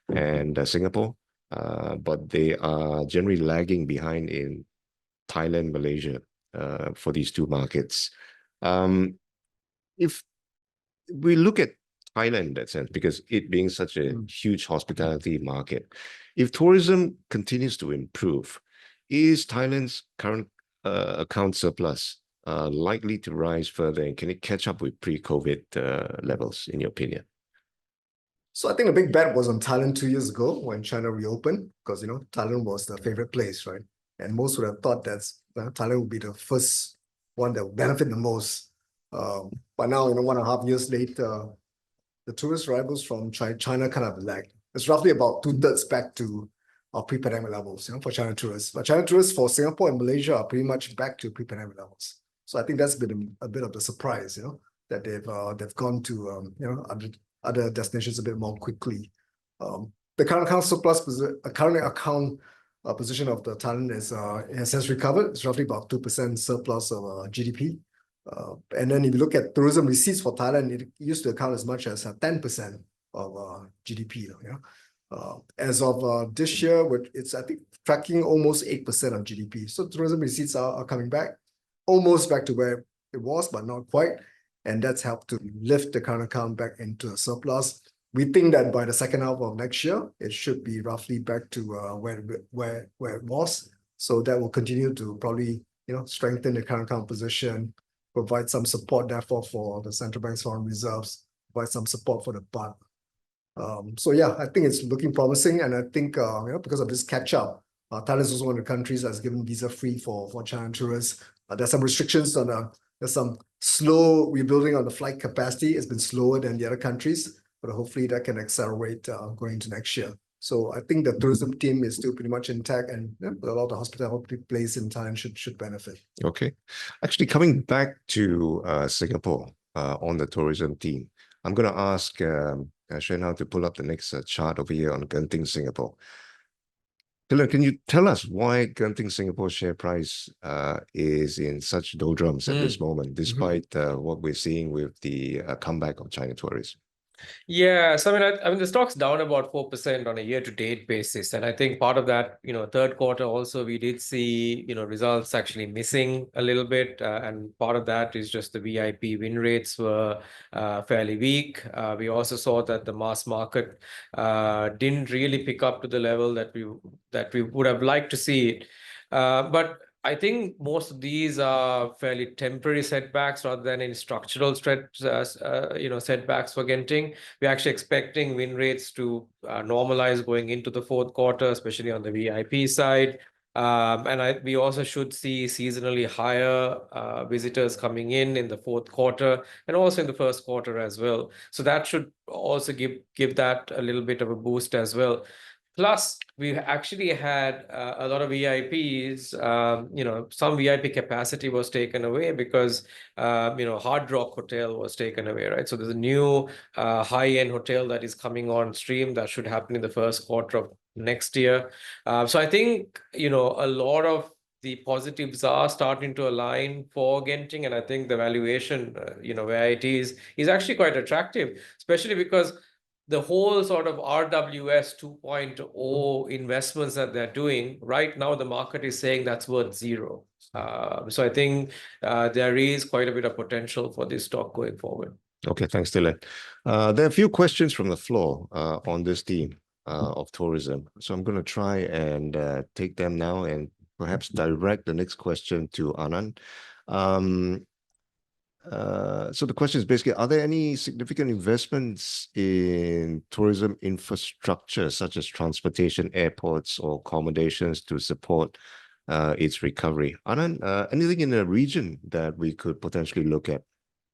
[SPEAKER 1] and Singapore, but they are generally lagging behind in Thailand, Malaysia, for these two markets. If we look at Thailand in that sense, because it being such a huge hospitality market, if tourism continues to improve, is Thailand's current account surplus likely to rise further, and can it catch up with pre-COVID levels, in your opinion?
[SPEAKER 2] So I think the big bet was on Thailand 2 years ago when China reopened, because Thailand was the favorite place, right? And most would have thought that Thailand would be the first one that would benefit the most. But But now, 1.5 years later, the tourist arrivals from China kind of lagged. It's roughly about 2/3 back to our pre-pandemic levels, for China tourists. But China tourists for Singapore and Malaysia are pretty much back to pre-pandemic levels. So I think that's been a bit of the surprise, that they've gone to other destinations a bit more quickly. The current account surplus position of the Thailand has recovered. It's roughly about 2% surplus of GDP. And then if you look at tourism receipts for Thailand, it used to account as much as 10% of GDP. As of this year, it's I think tracking almost 8% of GDP. So tourism receipts are coming back, almost back to where it was, but not quite. And that's helped to lift the current account back into a surplus. We think that by the second half of next year, it should be roughly back to where it was. So that will continue to probably strengthen the current account position, provide some support therefore for the central bank's foreign reserves, provide some support for the baht. So yeah, I think it's looking promising, and I think because of this catch up, Thailand is also one of the countries that's given visa free for China tourists. There's some restrictions on there's some slow rebuilding on the flight capacity. It's been slower than the other countries, but hopefully that can accelerate going into next year. So I think the tourism team is still pretty much intact, and a lot of the hospitality place in Thailand should benefit.
[SPEAKER 1] Okay. Actually, coming back to Singapore on the tourism team, I'm going to ask Xuan Hao to pull up the next chart over here on Genting Singapore. Dylan, can you tell us why Genting Singapore share price is in such doldrums at this moment, despite what we're seeing with the comeback of China tourists?
[SPEAKER 3] Yeah, so I mean, the stock's down about 4% on a year-to-date basis, and I think part of that, third quarter also we did see, results actually missing a little bit, and part of that is just the VIP win rates were fairly weak. We also saw that the mass market didn't really pick up to the level that we would have liked to see it, but I think most of these are fairly temporary setbacks rather than any structural setbacks for Genting. We're actually expecting win rates to normalize going into the fourth quarter, especially on the VIP side. And we also should see seasonally higher visitors coming in the fourth quarter and also in the first quarter as well. So that should also give that a little bit of a boost as well. Plus, we actually had a lot of VIPs, some VIP capacity was taken away because, Hard Rock Hotel was taken away, right? So there's a new high-end hotel that is coming on stream that should happen in the first quarter of next year. So I think, a lot of the positives are starting to align for Genting, and I think the valuation, where it is actually quite attractive, especially because the whole sort of RWS 2.0 investments that they're doing right now, the market is saying that's worth zero. So I think there is quite a bit of potential for this stock going forward.
[SPEAKER 1] Okay, thanks, Dylan. There are a few questions from the floor on this theme of tourism. So I'm going to try and take them now and perhaps direct the next question to Anand. So the question is basically, are there any significant investments in tourism infrastructure, such as transportation, airports, or accommodations to support its recovery? Anand, anything in the region that we could potentially look at?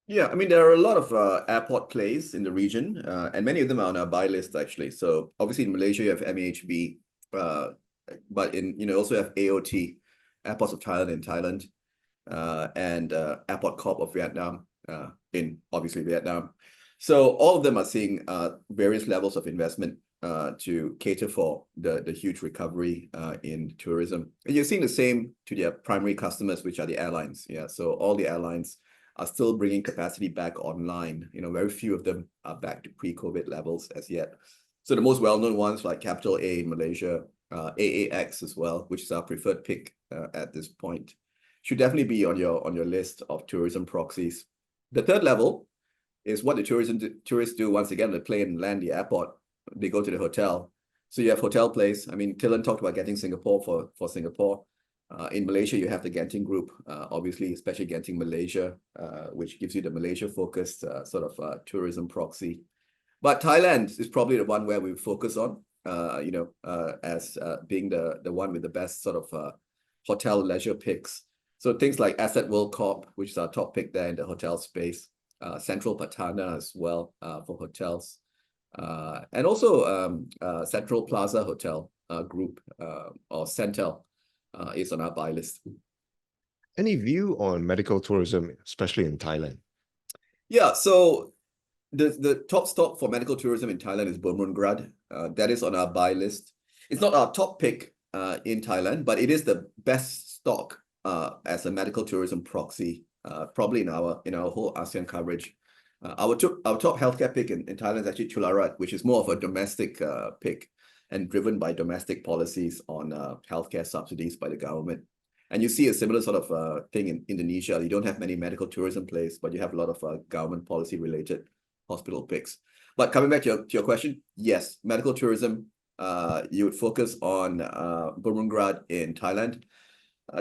[SPEAKER 4] Yeah, I mean, there are a lot of airport plays in the region, and many of them are on our buy list, actually. So obviously in Malaysia, you have MAHB, but you also have AOT, Airports of Thailand in Thailand, and Airport Corp of Vietnam in obviously Vietnam. So all of them are seeing various levels of investment to cater for the huge recovery in tourism. And you're seeing the same to their primary customers, which are the airlines. Yeah, so all the airlines are still bringing capacity back online. Very few of them are back to pre-COVID levels as yet. So the most well-known ones like Capital A in Malaysia, AAX as well, which is our preferred pick at this point, should definitely be on your list of tourism proxies. The third level is what the tourists do. Once again, they play and land the airport. They go to the hotel. So you have hotel plays. I mean, Dylan talked about Genting Singapore for Singapore. In Malaysia, you have the Genting Group, obviously, especially Genting Malaysia, which gives you the Malaysia-focused sort of tourism proxy. But Thailand is probably the one where we focus on, as being the one with the best sort of hotel leisure picks. So things like Asset World Corp, which is our top pick there in the hotel space. Central Patana as well for hotels. And also Central Plaza Hotel Group or Centel is on our buy list.
[SPEAKER 1] Any view on medical tourism, especially in Thailand?
[SPEAKER 4] Yeah, so the top stock for medical tourism in Thailand is Bumrungrad. That is on our buy list. It's not our top pick in Thailand, but it is the best stock as a medical tourism proxy, probably in our whole ASEAN coverage. Our top healthcare pick in Thailand is actually Chularat, which is more of a domestic pick and driven by domestic policies on healthcare subsidies by the government. And you see a similar sort of thing in Indonesia. You don't have many medical tourism plays, but you have a lot of government policy related hospital picks. But coming back to your question, yes, medical tourism, you would focus on Bumrungrad in Thailand.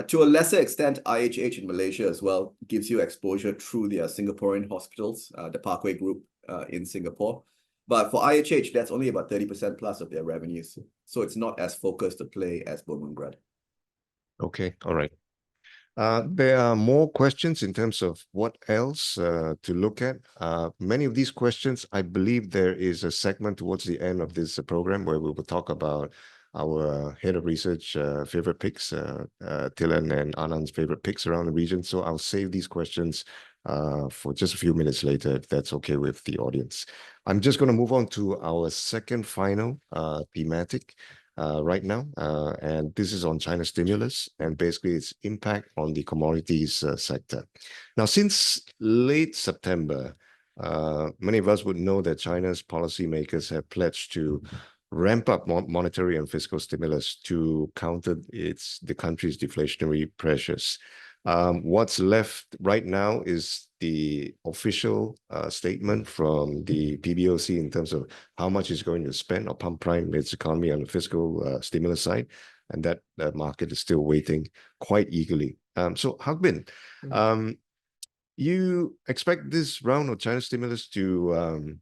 [SPEAKER 4] To a lesser extent, IHH in Malaysia as well gives you exposure through their Singaporean hospitals, the Parkway Group in Singapore. But for IHH, that's only about 30% plus of their revenues. So it's not as focused a play as Bumrungrad.
[SPEAKER 1] Okay, all right. There are more questions in terms of what else to look at. Many of these questions, I believe there is a segment towards the end of this program where we will talk about our head of research favorite picks, Thilan and Anand's favorite picks around the region. So I'll save these questions for just a few minutes later, if that's okay with the audience. I'm just going to move on to our second final thematic right now, and this is on China stimulus and basically its impact on the commodities sector. Now, since late September, many of us would know that China's policymakers have pledged to ramp up monetary and fiscal stimulus to counter the country's deflationary pressures. What's left right now is the official statement from the PBOC in terms of how much is going to spend or pump prime its economy on the fiscal stimulus side, and that the market is still waiting quite eagerly. So Hagbin, you expect this round of China stimulus to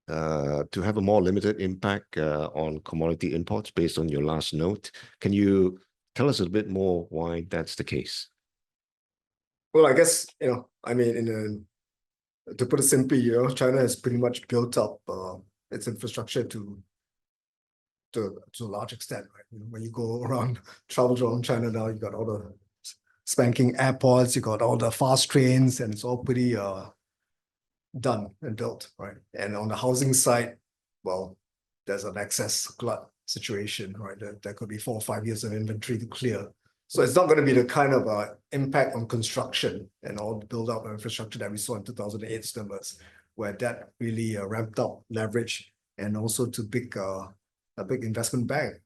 [SPEAKER 1] have a more limited impact on commodity imports based on your last note. Can you tell us a bit more why that's the case?
[SPEAKER 2] Well, I guess, I mean, to put it simply, China has pretty much built up its infrastructure to a large extent, right? When you go around, travel around China now, you got all the spanking airports, you got all the fast trains, and it's all pretty done and built, right? And on the housing side, well, there's an excess glut situation, right? There could be 4 or 5 years of inventory to clear. So it's not going to be the kind of impact on construction and all the build up of infrastructure that we saw in 2008 numbers, where that really ramped up leverage and also to a big investment bank.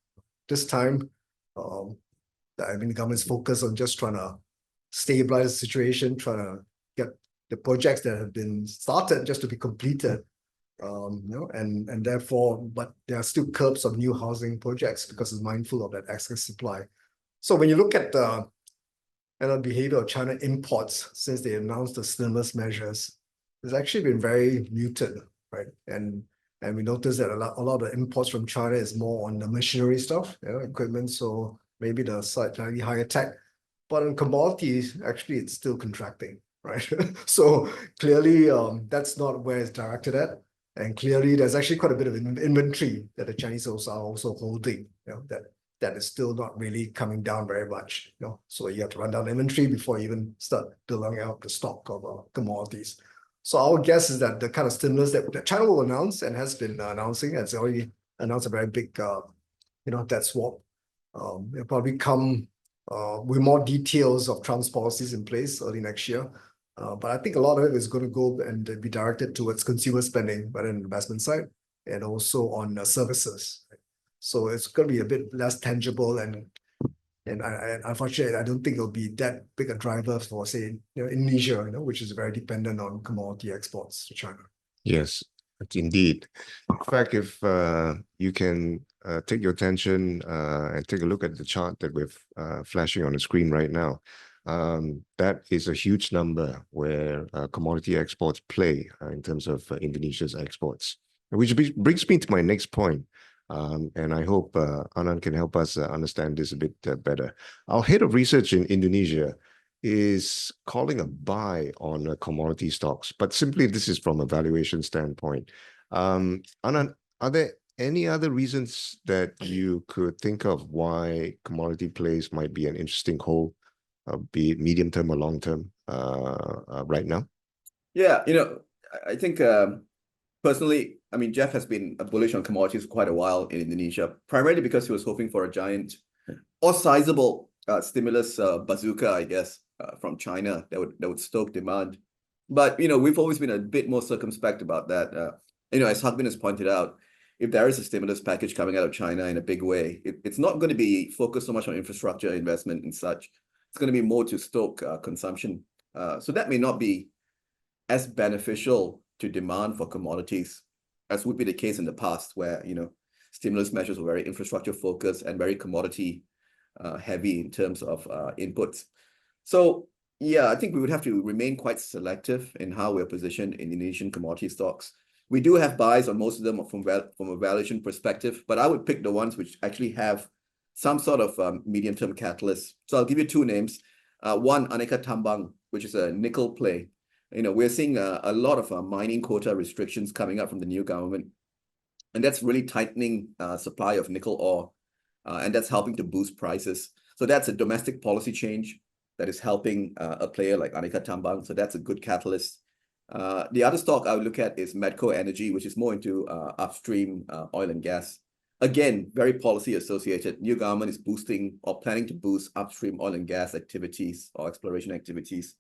[SPEAKER 2] This time, the government's focused on just trying to stabilize the situation, trying to get the projects that have been started just to be completed, and therefore, but there are still curbs of new housing projects because it's mindful of that excess supply. So when you look at the behavior of China imports since they announced the stimulus measures, it's actually been very muted, right? And we noticed that a lot of the imports from China is more on the machinery stuff, equipment, so maybe the slightly higher tech. But in commodities, actually, it's still contracting, right? So clearly, that's not where it's directed at. And clearly, there's actually quite a bit of inventory that the Chinese are also holding, that is still not really coming down very much. So you have to run down inventory before you even start building out the stock of commodities. So our guess is that the kind of stimulus that China will announce and has been announcing, has already announced a very big, debt swap. It'll probably come with more details of Trump's policies in place early next year. But I think a lot of it is going to go and be directed towards consumer spending, but in the investment side, and also on services. So it's going to be a bit less tangible, and unfortunately, I don't think it'll be that big a driver for, say, Indonesia, which is very dependent on commodity exports to China.
[SPEAKER 1] Yes, indeed. In fact, if you can take your attention and take a look at the chart that we're flashing on the screen right now, that is a huge number where commodity exports play in terms of Indonesia's exports, which brings me to my next point. And I hope Anand can help us understand this a bit better. Our head of research in Indonesia is calling a buy on commodity stocks, but simply this is from a valuation standpoint. Anand, are there any other reasons that you could think of why commodity plays might be an interesting hold, be it medium term or long term, right now?
[SPEAKER 4] Yeah, I think personally, I mean, Jeff has been bullish on commodities for quite a while in Indonesia, primarily because he was hoping for a giant or sizable stimulus bazooka, I guess, from China that would stoke demand. But we've always been a bit more circumspect about that. As Harbin has pointed out, if there is a stimulus package coming out of China in a big way, it's not going to be focused so much on infrastructure investment and such. It's going to be more to stoke consumption. So that may not be as beneficial to demand for commodities as would be the case in the past, where stimulus measures were very infrastructure focused and very commodity heavy in terms of inputs. So yeah, I think we would have to remain quite selective in how we're positioned in Indonesian commodity stocks. We do have buys on most of them from a valuation perspective, but I would pick the ones which actually have some sort of medium-term catalyst. So I'll give you two names. One, Aneka Tambang, which is a nickel play. We're seeing a lot of mining quota restrictions coming up from the new government, and that's really tightening supply of nickel ore, and that's helping to boost prices. So that's a domestic policy change that is helping a player like Aneka Tambang. So that's a good catalyst. The other stock I would look at is Medco Energy, which is more into upstream oil and gas. Again, very policy associated. New government is boosting or planning to boost upstream oil and gas activities or exploration activities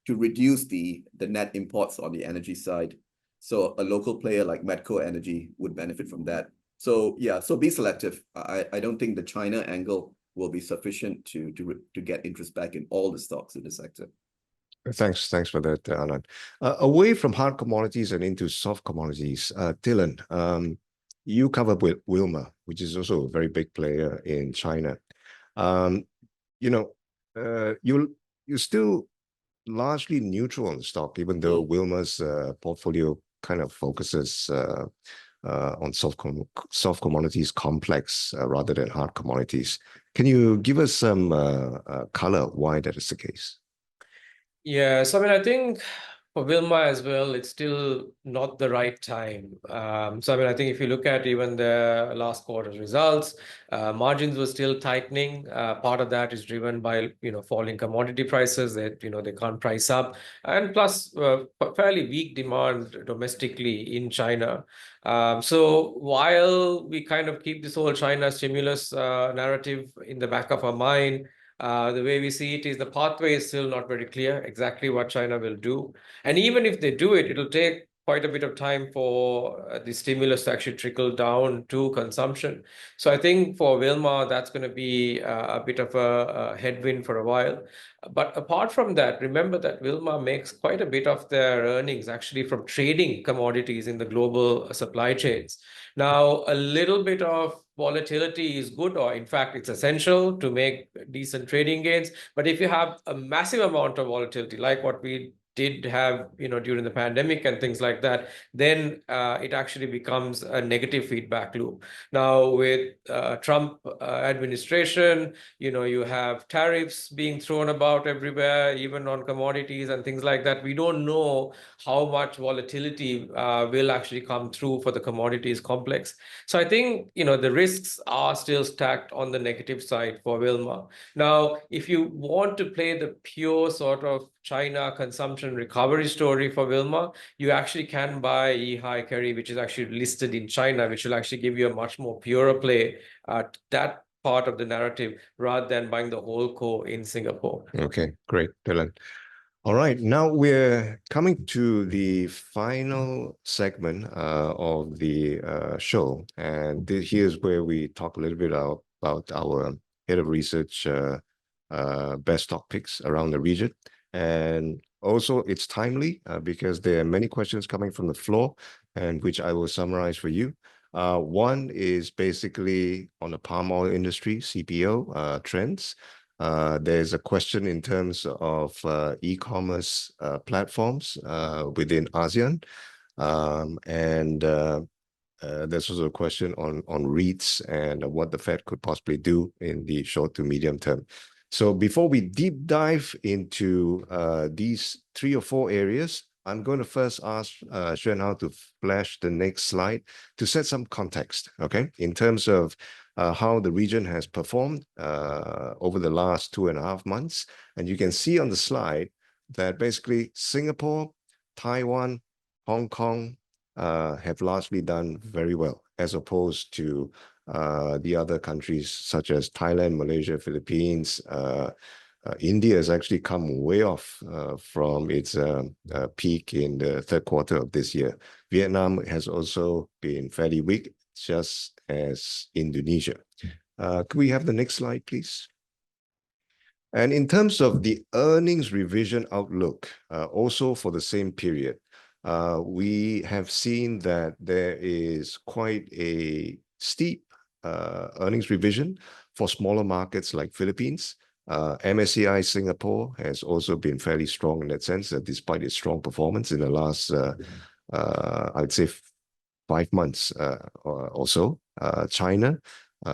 [SPEAKER 4] to reduce the net imports on the energy side. So a local player like Medco Energy would benefit from that. So yeah, so be selective. I don't think the China angle will be sufficient to get interest back in all the stocks in the sector.
[SPEAKER 1] Thanks for that, Anand. Away from hard commodities and into soft commodities, Dylan, you cover with Wilmar, which is also a very big player in China. You're still largely neutral on the stock, even though Wilmar's portfolio kind of focuses on soft commodities complex rather than hard commodities. Can you give us some color why that is the case?
[SPEAKER 3] Yeah, so I think for Wilmar as well, it's still not the right time. So I think if you look at even the last quarter's results, margins were still tightening. Part of that is driven by falling commodity prices that they can't price up, and plus fairly weak demand domestically in China. So while we kind of keep this whole China stimulus narrative in the back of our mind, the way we see it is the pathway is still not very clear exactly what China will do. And even if they do it, it'll take quite a bit of time for the stimulus to actually trickle down to consumption. So I think for Wilmar, that's going to be a bit of a headwind for a while. But apart from that, remember that Wilmar makes quite a bit of their earnings actually from trading commodities in the global supply chains. Now, a little bit of volatility is good, or in fact, it's essential to make decent trading gains. But if you have a massive amount of volatility, like what we did have, during the pandemic and things like that, then it actually becomes a negative feedback loop. Now, with Trump administration, you have tariffs being thrown about everywhere, even on commodities and things like that. We don't know how much volatility will actually come through for the commodities complex. So I think, the risks are still stacked on the negative side for Wilmar. Now, if you want to play the pure sort of China consumption recovery story for Wilmar, you actually can buy Yihai Kerry, which is actually listed in China, which will actually give you a much more purer play at that part of the narrative rather than buying the whole core in Singapore.
[SPEAKER 1] Okay, great, Dylan. All right, now we're coming to the final segment of the show, and here's where we talk a little bit about our head of research best stock picks around the region. And also it's timely because there are many questions coming from the floor, and which I will summarize for you. One is basically on the palm oil industry, CPO trends. There's a question in terms of e-commerce platforms within ASEAN. There's also a question on REITs and what the Fed could possibly do in the short to medium term. So before we deep dive into these 3 or 4 areas, I'm going to first ask Xuan Hao to flash the next slide to set some context, okay, in terms of how the region has performed over the last 2.5 months. And you can see on the slide that basically Singapore, Taiwan, Hong Kong have largely done very well, as opposed to the other countries such as Thailand, Malaysia, Philippines. India has actually come way off from its peak in the third quarter of this year. Vietnam has also been fairly weak, just as Indonesia. Could we have the next slide, please? And in terms of the earnings revision outlook, also for the same period, we have seen that there is quite a steep earnings revision for smaller markets like Philippines. MSCI Singapore has also been fairly strong in that sense, despite its strong performance in the last, I'd say, 5 months or so. China,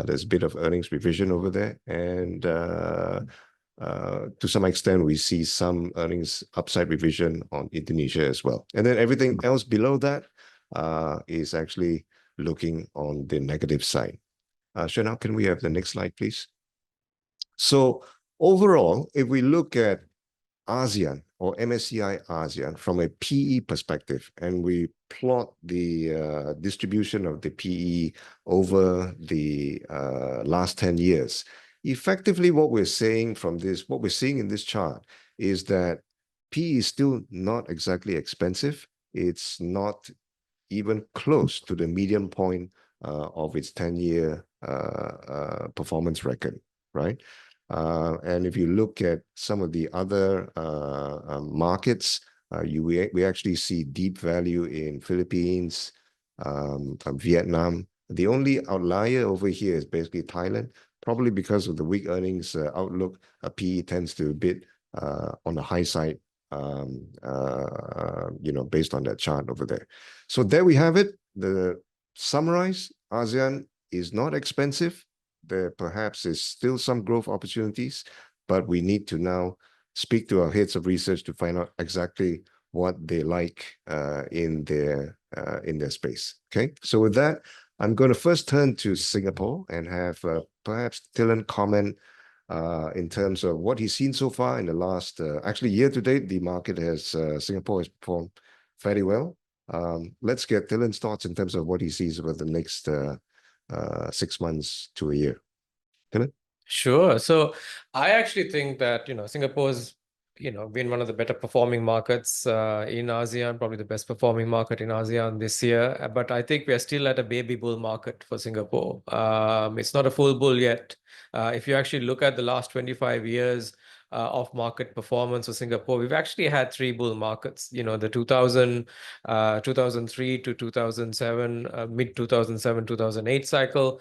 [SPEAKER 1] there's a bit of earnings revision over there. And to some extent, we see some earnings upside revision on Indonesia as well. And then everything else below that is actually looking on the negative side. Xuan Hao, can we have the next slide, please? So overall, if we look at ASEAN or MSCI ASEAN from a PE perspective, and we plot the distribution of the PE over the last 10 years, effectively what we're saying from this, what we're seeing in this chart is that PE is still not exactly expensive. It's not even close to the median point of its 10-year performance record, right? And if you look at some of the other markets, we actually see deep value in Philippines, Vietnam. The only outlier over here is basically Thailand, probably because of the weak earnings outlook. PE tends to bid on the high side, based on that chart over there. So there we have it. The summarize, ASEAN is not expensive. There perhaps is still some growth opportunities, but we need to now speak to our heads of research to find out exactly what they like in their space. Okay, so with that, I'm going to first turn to Singapore and have perhaps Dylan comment in terms of what he's seen so far in the last, actually year to date, the market has, Singapore has performed fairly well. Let's get Dylan's thoughts in terms of what he sees over the next 6 months to a year. Dylan?
[SPEAKER 3] Sure. So I actually think that, Singapore's, been one of the better performing markets in ASEAN, probably the best performing market in ASEAN this year. But I think we are still at a baby bull market for Singapore. It's not a full bull yet. If you actually look at the last 25 years of market performance for Singapore, we've actually had 3 bull markets. The 2003 to 2007, mid 2007, 2008 cycle.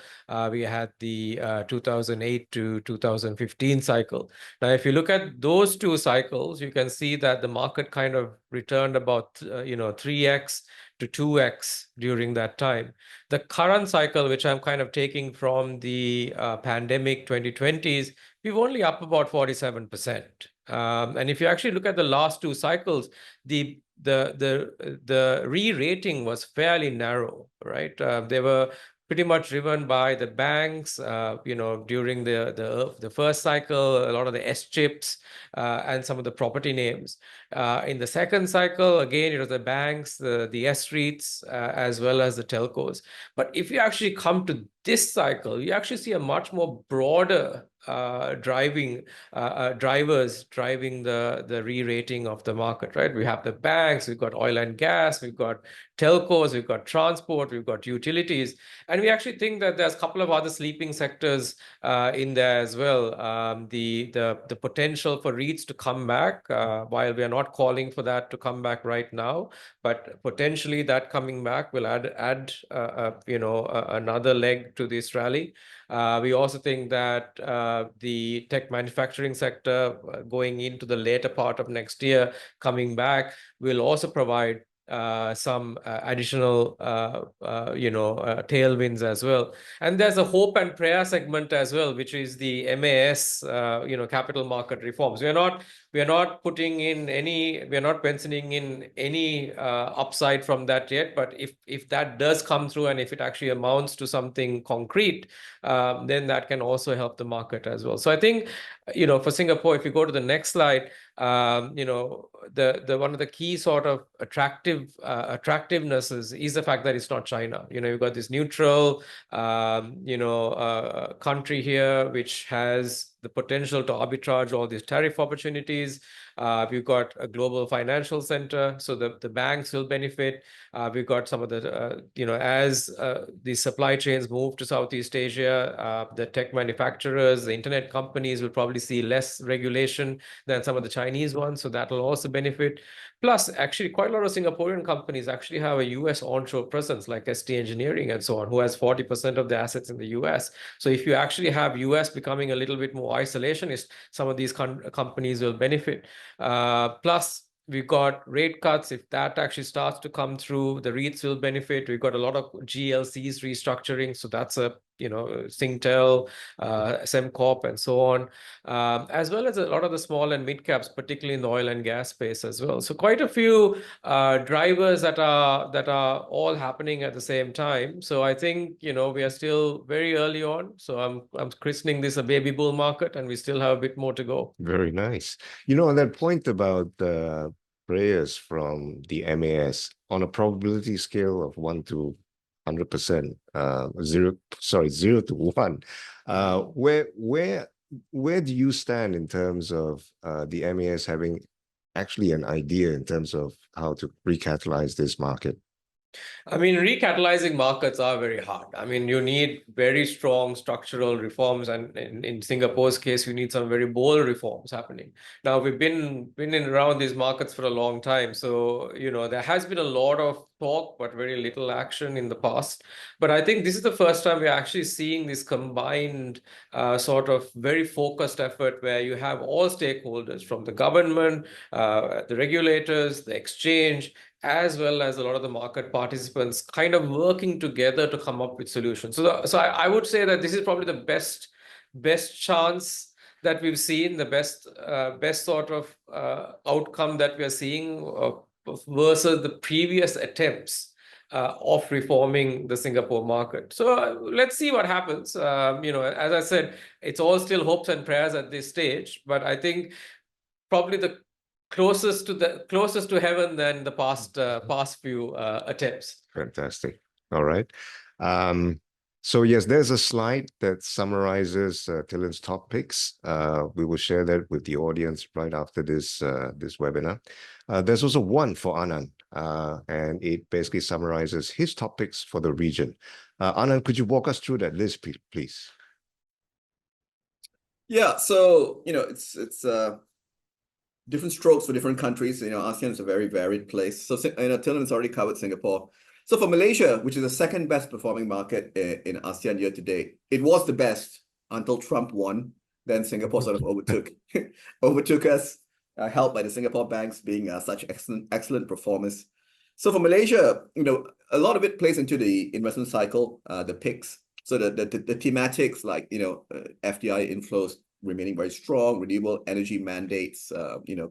[SPEAKER 3] We had the 2008 to 2015 cycle. Now, if you look at those 2 cycles, you can see that the market kind of returned about 3x to 2x during that time. The current cycle, which I'm kind of taking from the pandemic 2020s, we've only up about 47%. And if you actually look at the last 2 cycles, the re-rating was fairly narrow, right? They were pretty much driven by the banks, during the first cycle, a lot of the S-chips and some of the property names. In the second cycle, again, it was the banks, the S-REITs, as well as the telcos. But if you actually come to this cycle, you actually see a much more broader drivers driving the re-rating of the market, right? We have the banks, we've got oil and gas, we've got telcos, we've got transport, we've got utilities. And we actually think that there's a couple of other sleeping sectors in there as well. The potential for REITs to come back, while we are not calling for that to come back right now, but potentially that coming back will add another leg to this rally. We also think that the tech manufacturing sector going into the later part of next year, coming back, will also provide some additional tailwinds as well. And there's a hope and prayer segment as well, which is the MAS capital market reforms. We are not putting in any, we are not penciling in any upside from that yet. But if that does come through, and if it actually amounts to something concrete, then that can also help the market as well. So I think, for Singapore, if you go to the next slide, the one of the key sort of attractiveness is the fact that it's not China. You've got this neutral, country here, which has the potential to arbitrage all these tariff opportunities. We've got a global financial center, so the banks will benefit. We've got some of the, as the supply chains move to Southeast Asia, the tech manufacturers, the internet companies will probably see less regulation than some of the Chinese ones, so that will also benefit. Plus, actually, quite a lot of Singaporean companies actually have a US onshore presence, like ST Engineering and so on, who has 40% of the assets in the US. So if you actually have US becoming a little bit more isolationist, some of these companies will benefit. Plus, we've got rate cuts. If that actually starts to come through, the REITs will benefit. We've got a lot of GLCs restructuring. So that's a, Singtel, Semcorp, and so on, as well as a lot of the small and mid caps, particularly in the oil and gas space as well. So quite a few drivers that are all happening at the same time. So I think, we are still very early on. So I'm christening this a baby bull market, and we still have a bit more to go.
[SPEAKER 1] Very nice. On that point about the prayers from the MAS, on a probability scale of 1 to 100%, 0 to 1, where do you stand in terms of the MAS having actually an idea in terms of how to recatalyze this market?
[SPEAKER 3] I mean, recatalyzing markets are very hard. I mean, you need very strong structural reforms, and in Singapore's case, you need some very bold reforms happening. Now, we've been around these markets for a long time, so there has been a lot of talk, but very little action in the past. But I think this is the first time we're actually seeing this combined sort of very focused effort where you have all stakeholders, from the government, the regulators, the exchange, as well as a lot of the market participants, kind of working together to come up with solutions. So I would say that this is probably the best chance that we've seen, the best sort of outcome that we are seeing versus the previous attempts of reforming the Singapore market. So let's see what happens. As I said, it's all still hopes and prayers at this stage, but I think probably the closest to heaven than the past few attempts.
[SPEAKER 1] Fantastic. All right. So yes, there's a slide that summarizes Tillen's top picks. We will share that with the audience right after this webinar. There's also one for Anand, and it basically summarizes his top picks for the region. Anand, could you walk us through that list, please?
[SPEAKER 4] Yeah, so it's different strokes for different countries. ASEAN is a very varied place. So Tillen has already covered Singapore. So for Malaysia, which is the second best performing market in ASEAN year to date, it was the best until Trump won. Then Singapore sort of overtook us, helped by the Singapore banks being such excellent performers. So for Malaysia, a lot of it plays into the investment cycle, the picks. So the thematics like FDI inflows remaining very strong, renewable energy mandates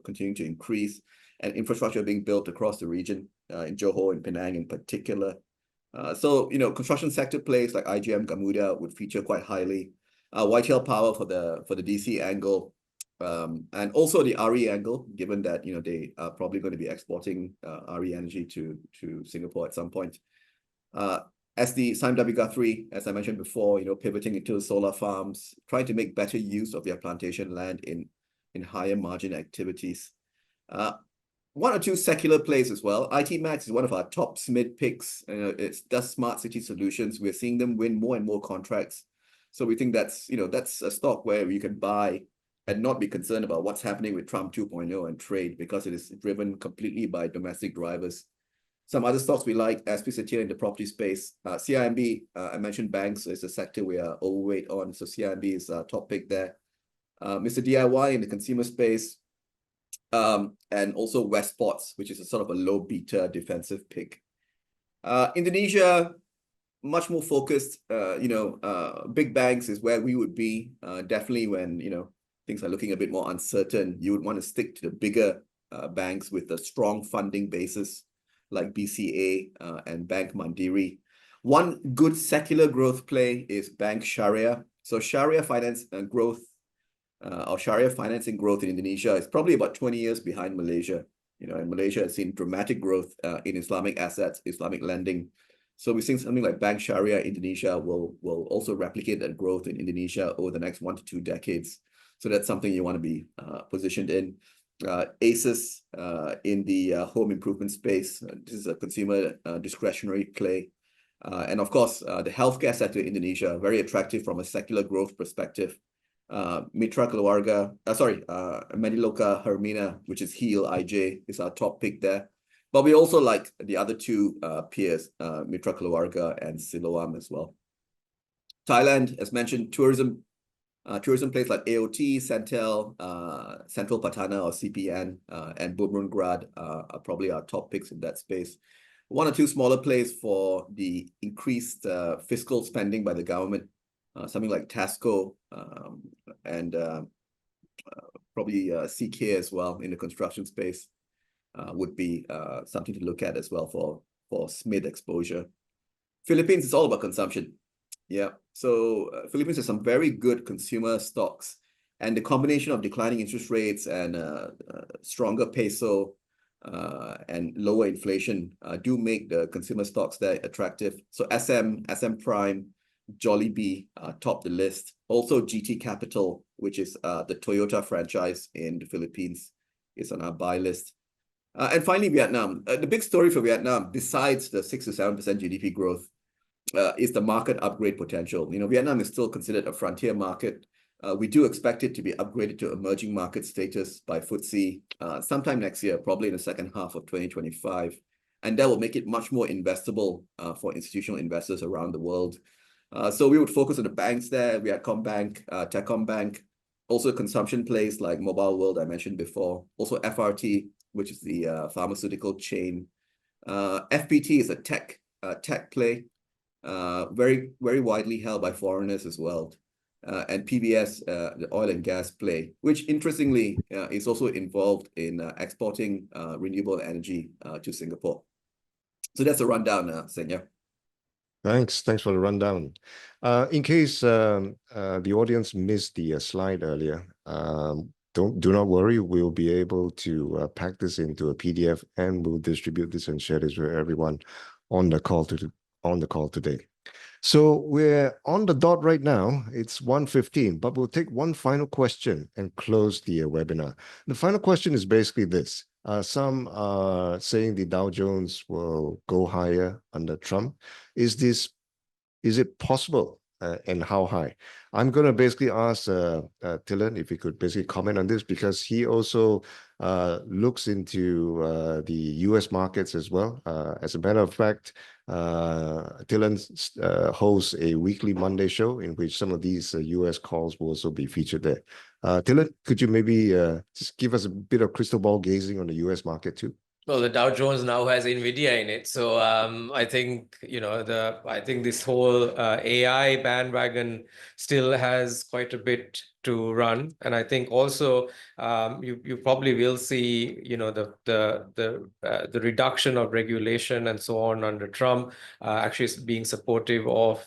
[SPEAKER 4] continuing to increase, and infrastructure being built across the region, in Johor and Penang in particular. So construction sector plays like IGM Gamuda would feature quite highly. Whitetail Power for the DC angle, and also the RE angle, given that they are probably going to be exporting RE energy to Singapore at some point. As the Sime WGA3, as I mentioned before, pivoting into solar farms, trying to make better use of their plantation land in higher margin activities. One or two secular plays as well. IT Max is one of our top SMID picks. It does smart city solutions. We're seeing them win more and more contracts. So we think that's a stock where you can buy and not be concerned about what's happening with Trump 2.0 and trade, because it is driven completely by domestic drivers. Some other stocks we like as we sit here in the property space. CIMB, I mentioned banks is a sector we are overweight on. So CIMB is our top pick there. Mr. DIY in the consumer space. and also Westports, which is a sort of a low beta defensive pick. Indonesia, much more focused, big banks is where we would be. Definitely when, things are looking a bit more uncertain, you would want to stick to the bigger banks with a strong funding basis like BCA and Bank Mandiri. One good secular growth play is Bank Syariah. So Sharia finance growth, or Sharia financing growth in Indonesia is probably about 20 years behind Malaysia. And Malaysia has seen dramatic growth in Islamic assets, Islamic lending. So we're seeing something like Bank Syariah Indonesia will also replicate that growth in Indonesia over the next 1 to 2 decades. So that's something you want to be positioned in. ASEAN in the home improvement space. This is a consumer discretionary play. And of course, the healthcare sector in Indonesia, very attractive from a secular growth perspective. Mitra Keluarga, Mediloka Hermina, which is HEAL IJ, is our top pick there. But we also like the other two peers, Mitra Keluarga and Siloam as well. Thailand, as mentioned, tourism plays like AOT, Centel, Central Patana or CPN, and Bumrungrad are probably our top picks in that space. 1 or 2 smaller plays for the increased fiscal spending by the government, something like Tasco and probably CK as well in the construction space would be something to look at as well for SMID exposure. Philippines is all about consumption. Yeah, so Philippines has some very good consumer stocks, and the combination of declining interest rates and stronger peso and lower inflation do make the consumer stocks there attractive. So SM Prime, Jollibee top the list. Also GT Capital, which is the Toyota franchise in the Philippines, is on our buy list. And finally, Vietnam. The big story for Vietnam, besides the 6 to 7% GDP growth, is the market upgrade potential. Vietnam is still considered a frontier market. We do expect it to be upgraded to emerging market status by FTSE sometime next year, probably in the second half of 2025. And that will make it much more investable for institutional investors around the world. So we would focus on the banks there. Vietcombank, Techcombank, also consumption plays like Mobile World I mentioned before. Also FRT, which is the pharmaceutical chain. FPT is a tech play, very, very widely held by foreigners as well. And PBS, the oil and gas play, which interestingly is also involved in exporting renewable energy to Singapore. So that's a rundown, Senya.
[SPEAKER 1] Thanks for the rundown. In case the audience missed the slide earlier, do not worry. We'll be able to pack this into a PDF, and we'll distribute this and share this with everyone on the call today. So we're on the dot right now. It's 1:15, but we'll take one final question and close the webinar. The final question is basically this. Some are saying the Dow Jones will go higher under Trump. Is it possible, and how high? I'm going to basically ask Thilan if he could basically comment on this, because he also looks into the US markets as well. As a matter of fact, Thilan hosts a weekly Monday show in which some of these US calls will also be featured there. Thilan, could you maybe just give us a bit of crystal ball gazing on the US market too?
[SPEAKER 3] Well, the Dow Jones now has NVIDIA in it, so I think this whole AI bandwagon still has quite a bit to run, and I think also you probably will see the reduction of regulation and so on under Trump actually being supportive of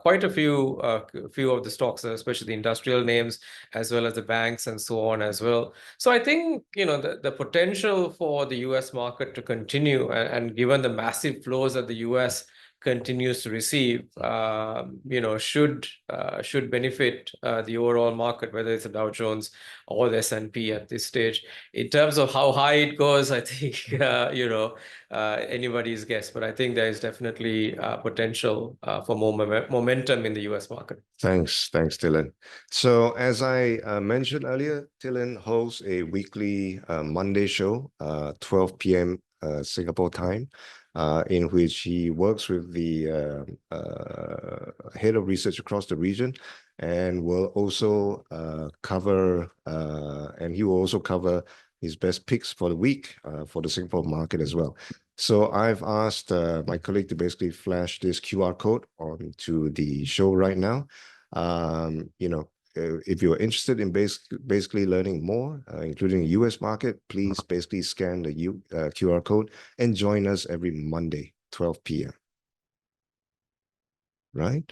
[SPEAKER 3] quite a few of the stocks, especially the industrial names as well as the banks and so on as well. So I think the potential for the US market to continue, and given the massive flows that the US continues to receive, should benefit the overall market, whether it's the Dow Jones or the S&P at this stage. In terms of how high it goes, I think anybody's guess, but I think there is definitely potential for more momentum in the US market.
[SPEAKER 1] Thanks, Thilan. So as I mentioned earlier, Thilan hosts a weekly Monday show, 12 p.m. Singapore time, in which he works with the head of research across the region, and will also cover his best picks for the week for the Singapore market as well. So I've asked my colleague to basically flash this QR code onto the show right now. If you're interested in basically learning more, including the US market, please basically scan the QR code and join us every Monday, 12 p.m. Right?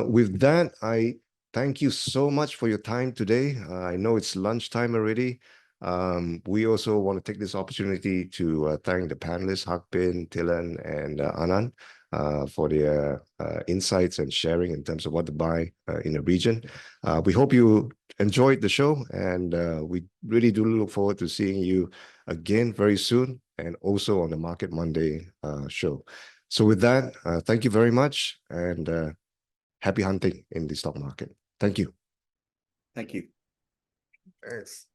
[SPEAKER 1] With that, I thank you so much for your time today. I know it's lunchtime already. We also want to take this opportunity to thank the panelists, Hakbin, Tilan, and Anand for their insights and sharing in terms of what to buy in the region. We hope you enjoyed the show, and we really do look forward to seeing you again very soon, and also on the Market Monday show. So with that, thank you very much, and happy hunting in the stock market. Thank you.
[SPEAKER 4] Thank you.
[SPEAKER 2] Thanks.